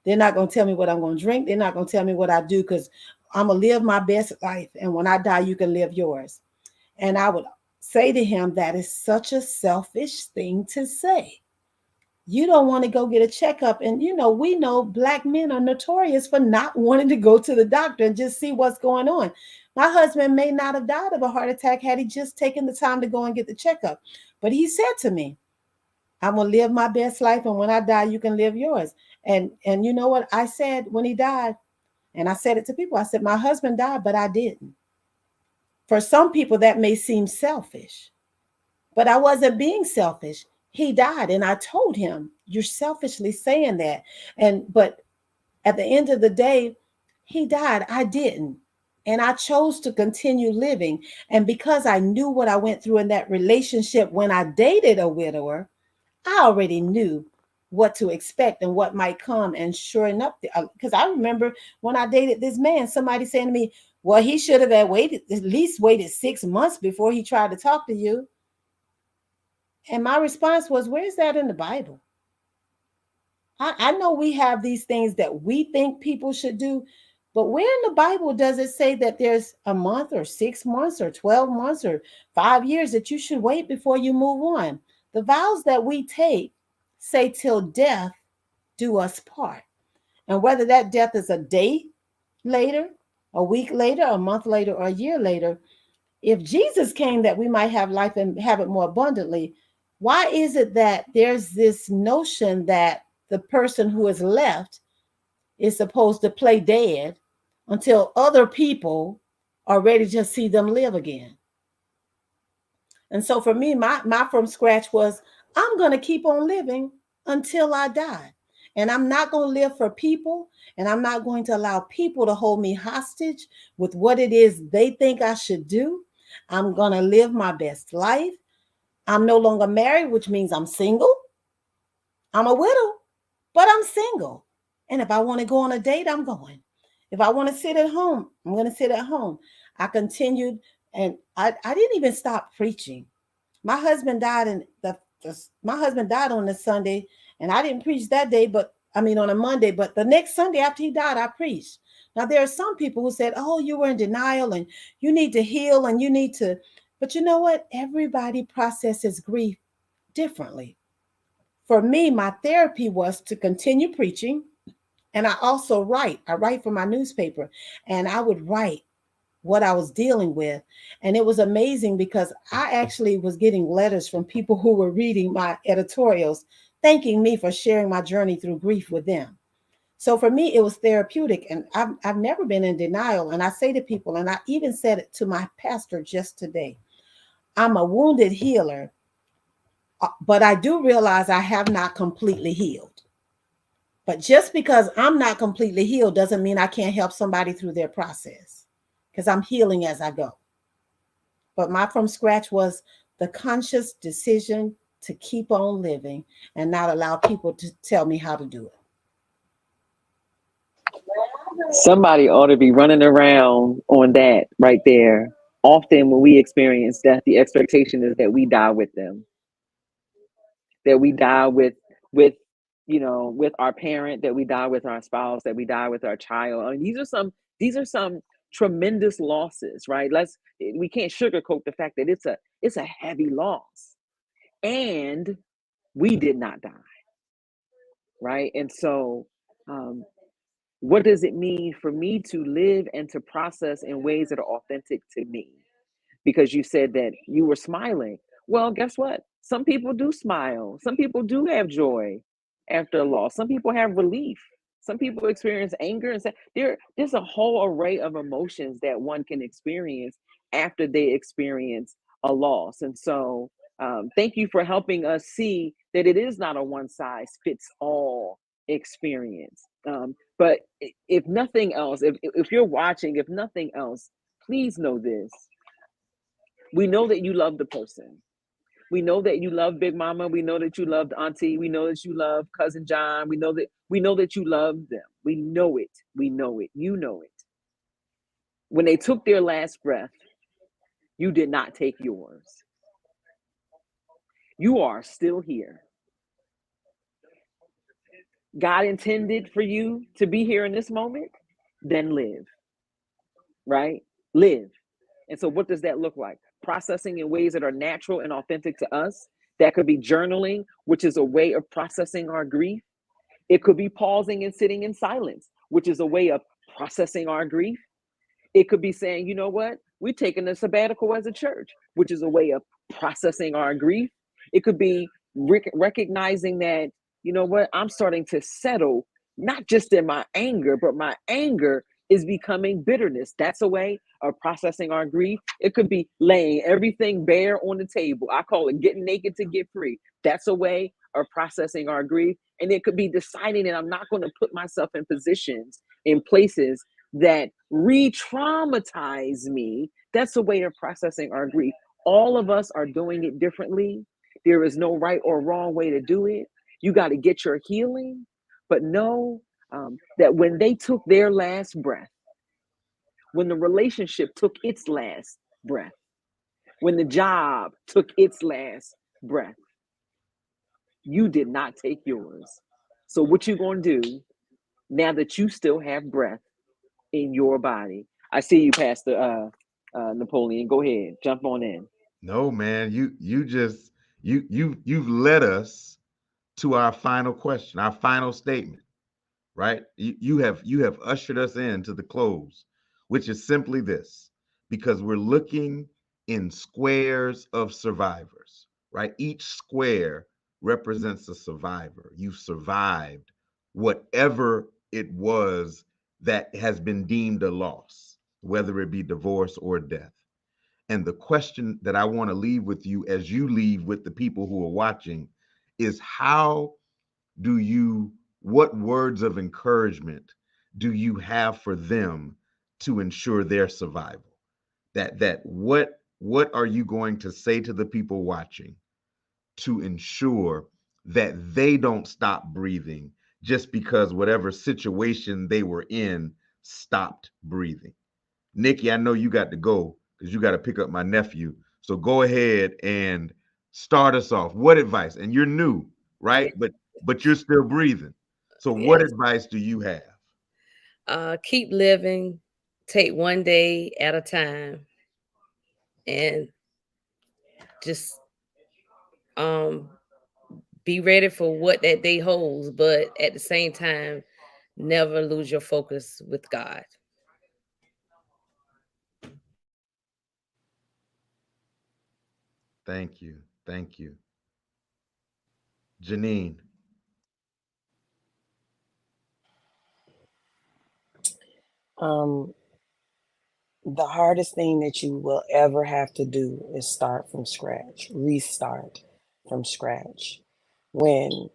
They're not going to tell me what I'm going to drink. They're not going to tell me what I do, because I'm going to live my best life. And when I die, you can live yours. And I would say to him, that is such a selfish thing to say. You don't want to go get a checkup. And, we know Black men are notorious for not wanting to go to the doctor and just see what's going on. My husband may not have died of a heart attack had he just taken the time to go and get the checkup. But he said to me, I'm going to live my best life. And when I die, you can live yours. And you know what I said when he died? And I said it to people. I said, my husband died, but I didn't. For some people, that may seem selfish, but I wasn't being selfish. He died. And I told him, you're selfishly saying that. But at the end of the day, he died. I didn't. And I chose to continue living. And because I knew what I went through in that relationship when I dated a widower, I already knew what to expect and what might come. And sure enough, because I remember when I dated this man, somebody saying to me, well, he should have at least waited 6 months before he tried to talk to you. And my response was, where's that in the Bible? I know we have these things that we think people should do, but where in the Bible does it say that there's a month or 6 months or 12 months or 5 years that you should wait before you move on? The vows that we take say till death do us part. And whether that death is a day later, a week later, a month later, or a year later, if Jesus came that we might have life and have it more abundantly, why is it that there's this notion that the person who is left is supposed to play dead until other people are ready to see them live again? And so for me, my from scratch was, I'm going to keep on living until I die. And I'm not going to live for people. And I'm not going to allow people to hold me hostage with what it is they think I should do. I'm going to live my best life. I'm no longer married, which means I'm single. I'm a widow, but I'm single. And if I want to go on a date, I'm going. If I want to sit at home, I'm going to sit at home. I continued, and I didn't even stop preaching. My husband died my husband died on a Sunday, and I didn't preach that day, on a Monday, but the next Sunday after he died, I preached. Now, there are some people who said, oh, you were in denial and you need to heal and you need to, but you know what? Everybody processes grief differently. For me, my therapy was to continue preaching. And I also write. I write for my newspaper, and I would write what I was dealing with. And it was amazing because I actually was getting letters from people who were reading my editorials, thanking me for sharing my journey through grief with them. So for me, it was therapeutic. And I've never been in denial. And I say to people, and I even said it to my pastor just today, I'm a wounded healer, but I do realize I have not completely healed. But just because I'm not completely healed doesn't mean I can't help somebody through their process, because I'm healing as I go. But my from scratch was the conscious decision to keep on living and not allow people to tell me how to do it. Somebody ought to be running around on that right there. Often when we experience death, the expectation is that we die with them, that we die with with our parent, that we die with our spouse, that we die with our child. I mean, these are some tremendous losses, right? We can't sugarcoat the fact that it's a heavy loss, and we did not die, right? And so What does it mean for me to live and to process in ways that are authentic to me? Because you said that you were smiling. Well, guess what? Some people do smile. Some people do have joy after a loss. Some people have relief. Some people experience anger and there's a whole array of emotions that one can experience after they experience a loss. And so, thank you for helping us see that it is not a one size fits all experience. But if nothing else, if you're watching, if nothing else, please know this. We know that you love the person. We know that you love Big Mama. We know that you loved Auntie. We know that you love Cousin John. We know that you love them. We know it. We know it. You know it. When they took their last breath, you did not take yours. You are still here. God intended for you to be here in this moment, then live. Right? Live. And so what does that look like? Processing in ways that are natural and authentic to us. That could be journaling, which is a way of processing our grief. It could be pausing and sitting in silence, which is a way of processing our grief. It could be saying, you know what? We're taking a sabbatical as a church, which is a way of processing our grief. It could be recognizing that, you know what? I'm starting to settle, not just in my anger, but my anger is becoming bitterness. That's a way of processing our grief. It could be laying everything bare on the table. I call it getting naked to get free. That's a way of processing our grief. And it could be deciding that I'm not going to put myself in positions, in places that re-traumatize me. That's a way of processing our grief. All of us are doing it differently. There is no right or wrong way to do it. You got to get your healing, but know that when they took their last breath, when the relationship took its last breath, when the job took its last breath, you did not take yours. So what you going to do now that you still have breath in your body? I see you, Pastor Napoleon. Go ahead, jump on in. No, man, you've led us to our final question, our final statement, right? You have ushered us into the close, which is simply this, because we're looking in squares of survivors, right? Each square represents a survivor. You've survived whatever it was that has been deemed a loss, whether it be divorce or death. And the question that I want to leave with you as you leave with the people who are watching is how do you, what words of encouragement do you have for them to ensure their survival? What are you going to say to the people watching to ensure that they don't stop breathing just because whatever situation they were in stopped breathing? Nikki, I know you got to go because you got to pick up my nephew. So go ahead and start us off. What advice? And you're new, right? Yeah. But you're still breathing. So what Yes. advice do you have? Keep living, take one day at a time, and just um be ready for what that day holds, but at the same time, never lose your focus with God. Thank you. Thank you. Janine. Um, the hardest thing that you will ever have to do is start from scratch, restart from scratch. When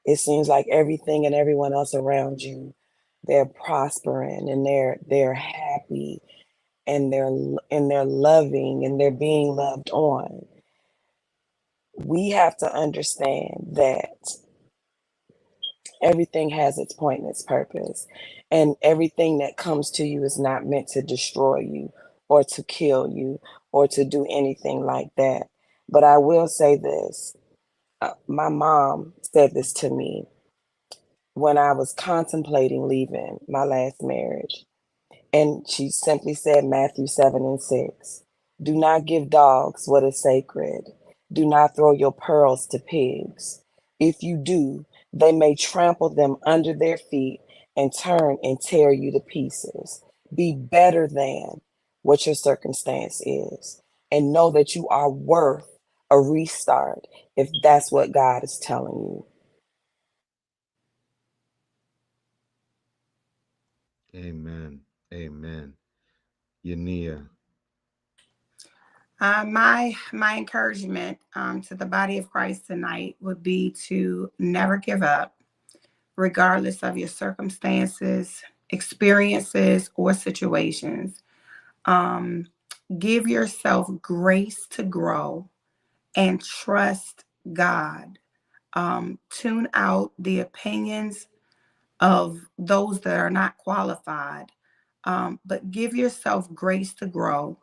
it seems like everything and everyone else around you, they're prospering and they're happy and they're loving and they're being loved on. We have to understand that everything has its point and its purpose, and everything that comes to you is not meant to destroy you or to kill you or to do anything like that. But I will say this. My mom said this to me when I was contemplating leaving my last marriage. And she simply said Matthew 7:6. Do not give dogs what is sacred. Do not throw your pearls to pigs. If you do, They may trample them under their feet and turn and tear you to pieces. Be better than what your circumstance is, and know that you are worth a restart if that's what God is telling you. Amen. Amen. Yania. My encouragement to the body of Christ tonight would be to never give up, regardless of your circumstances, experiences, or situations. Um, Give yourself grace to grow and trust God. Tune out the opinions of those that are not qualified, but give yourself grace to grow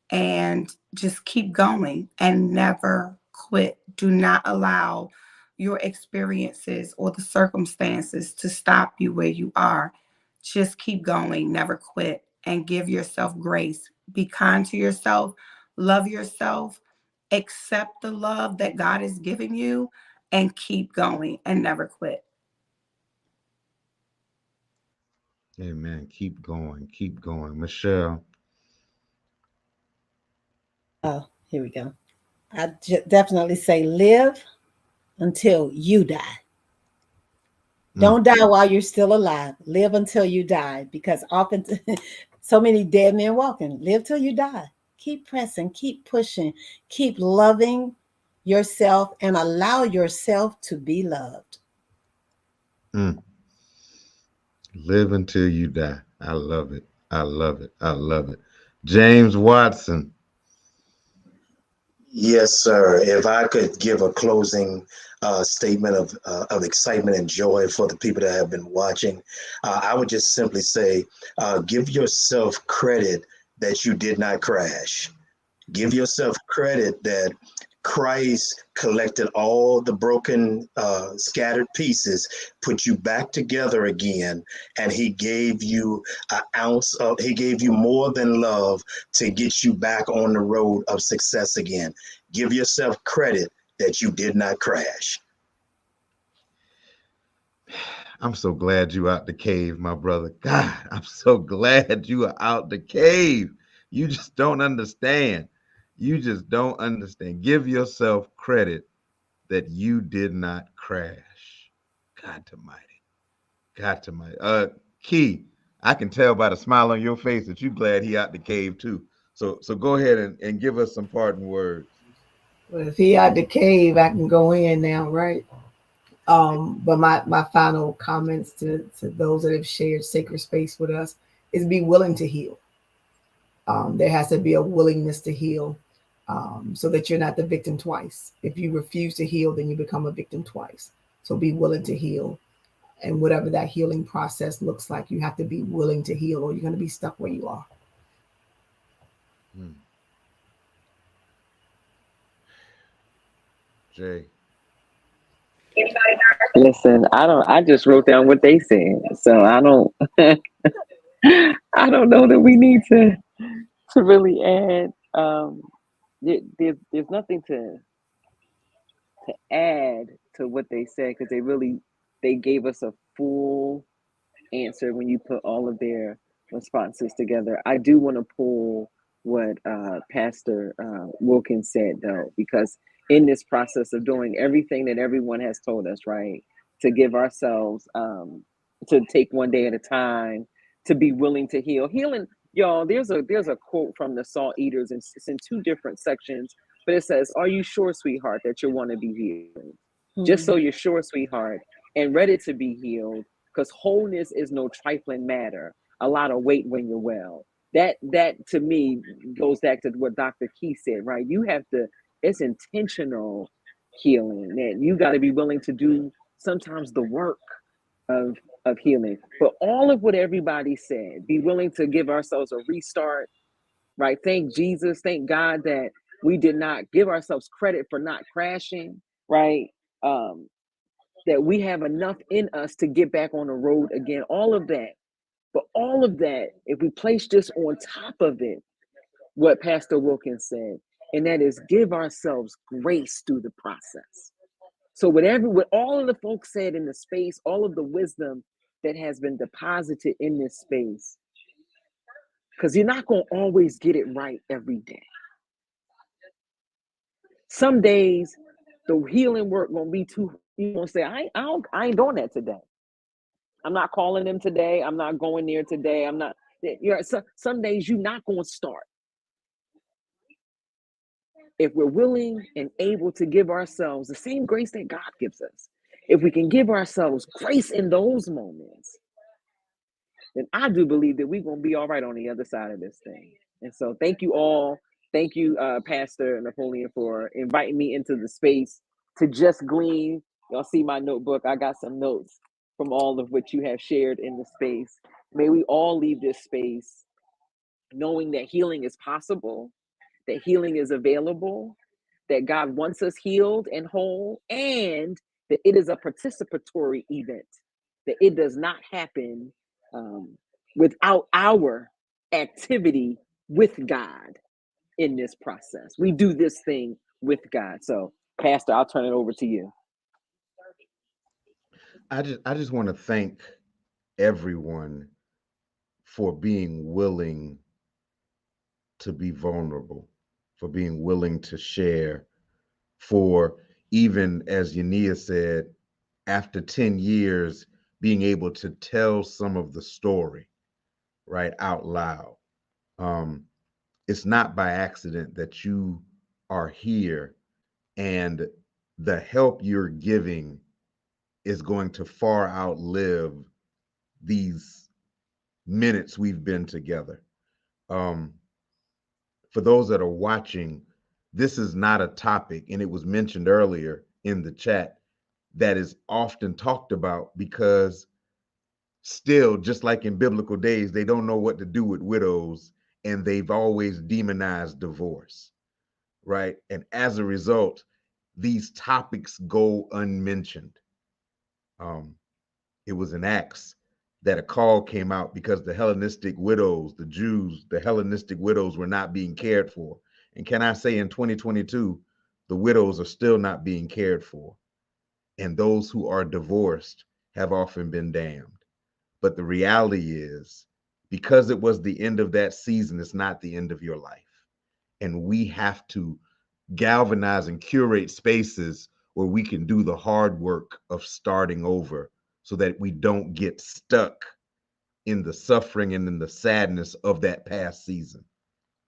and just keep going and never quit. Do not allow your experiences or the circumstances to stop you where you are. Just keep going, never quit, and give yourself grace. Be kind to yourself, love yourself, accept the love that God is giving you, and keep going and never quit. Amen. Keep going. Keep going. Michelle. Oh, here we go. Definitely say live until you die. Mm, Don't die while you're still alive. Live until you die, because often so many dead men walking. Live till you die. Keep pressing, keep pushing, keep loving yourself and allow yourself to be loved. mm. Live until you die. I love it. I love it. I love it. James Watson. Yes, sir. If I could give a closing statement of excitement and joy for the people that have been watching, I would just simply say, give yourself credit that you did not crash. Give yourself credit that Christ collected all the broken, scattered pieces, put you back together again, and He gave you an ounce of, He gave you more than love to get you back on the road of success again. Give yourself credit that you did not crash. I'm so glad you out the cave, my brother. God, I'm so glad you are out the cave. You just don't understand. You just don't understand. Give yourself credit that you did not crash. God almighty. God almighty. Key, I can tell by the smile on your face that you glad he out the cave too. So go ahead and give us some parting words. Well, if he out the cave, I can go in now, right? But my final comments to those that have shared sacred space with us is be willing to heal. There has to be a willingness to heal, so that you're not the victim twice. If you refuse to heal, then you become a victim twice. So be willing to heal. And whatever that healing process looks like, you have to be willing to heal, or you're going to be stuck where you are. Hmm. Jay. Listen, I just wrote down what they said. So I don't I don't know that we need to really add. There's nothing to add to what they said, because they gave us a full answer when you put all of their responses together. I do want to pull what Pastor Wilkins said, though, because in this process of doing everything that everyone has told us, right, to give ourselves, to take one day at a time, to be willing to heal. Healing, y'all, there's a quote from the Salt Eaters, and it's in two different sections, but it says, "Are you sure, sweetheart, that you want to be healed? Just so you're sure, sweetheart, and ready to be healed, because wholeness is no trifling matter. A lot of weight when you're well." That to me goes back to what Dr. Key said, right? You have to, it's intentional healing, and you got to be willing to do sometimes the work of healing. But all of what everybody said, be willing to give ourselves a restart, right? Thank Jesus, thank God that we did not give ourselves credit for not crashing, right? Um, that we have enough in us to get back on the road again. All of that. But all of that, if we place just on top of it, what Pastor Wilkins said, and that is give ourselves grace through the process. So with all of the folks said in the space, all of the wisdom that has been deposited in this space, because you're not going to always get it right every day. Some days the healing work going to be too, you going to say, I ain't doing that today. I'm not calling them today. I'm not going there today. I'm not, some days you're not going to start. If we're willing and able to give ourselves the same grace that God gives us, if we can give ourselves grace in those moments, then I do believe that we're going to be all right on the other side of this thing. And so thank you all. Thank you, Pastor Napoleon, for inviting me into the space to just glean. Y'all see my notebook. I got some notes from all of what you have shared in the space. May we all leave this space knowing that healing is possible, that healing is available, that God wants us healed and whole, and that it is a participatory event, that it does not happen without our activity with God in this process. We do this thing with God. So, Pastor, I'll turn it over to you. I just want to thank everyone for being willing to be vulnerable, for being willing to share, for even as Yania said, after 10 years, being able to tell some of the story right out loud. It's not by accident that you are here, and the help you're giving is going to far outlive these minutes we've been together. For those that are watching, this is not a topic, and it was mentioned earlier in the chat, that is often talked about because still, just like in biblical days, they don't know what to do with widows, and they've always demonized divorce, right? And as a result, these topics go unmentioned. It was in Acts that a call came out because the Hellenistic widows, the Jews, the Hellenistic widows were not being cared for. And can I say in 2022, the widows are still not being cared for. And those who are divorced have often been damned. But the reality is, because it was the end of that season, it's not the end of your life. And we have to galvanize and curate spaces where we can do the hard work of starting over so that we don't get stuck in the suffering and in the sadness of that past season,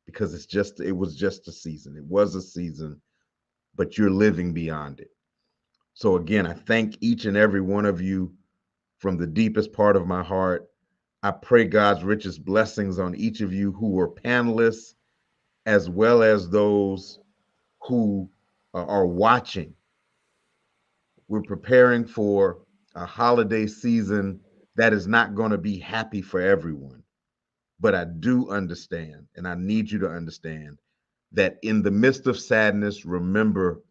because it was just a season. It was a season, but you're living beyond it. So again, I thank each and every one of you from the deepest part of my heart. I pray God's richest blessings on each of you who were panelists, as well as those who are watching. We're preparing for a holiday season that is not going to be happy for everyone. But I do understand, and I need you to understand, that in the midst of sadness, remember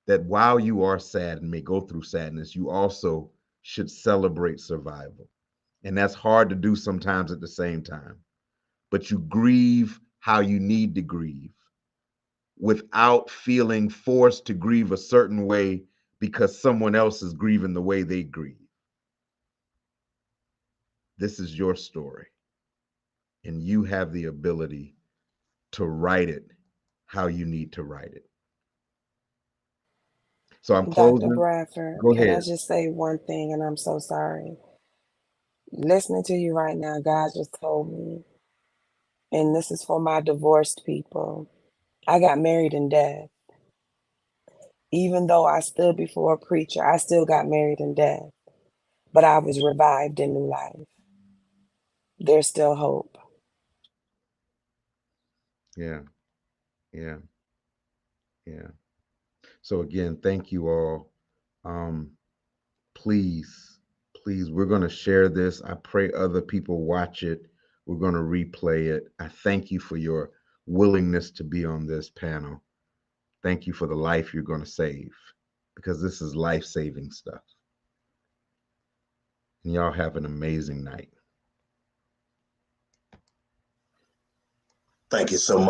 that while you are sad and may go through sadness, you also should celebrate survival. And that's hard to do sometimes at the same time. But you grieve how you need to grieve without feeling forced to grieve a certain way because someone else is grieving the way they grieve. This is your story, and you have the ability to write it how you need to write it. So I'm Dr. closing. Bradford, Go can I ahead. just say one thing? And I'm so sorry. Listening to you right now, God just told me, and this is for my divorced people. I got married in death. Even though I stood before a preacher, I still got married in death. But I was revived in new life. There's still hope. Yeah, yeah, yeah. So again, thank you all. Please, please, we're going to share this. I pray other people watch it. We're going to replay it. I thank you for your willingness to be on this panel. Thank you for the life you're going to save, because this is life-saving stuff. And y'all have an amazing night. Thank you so much.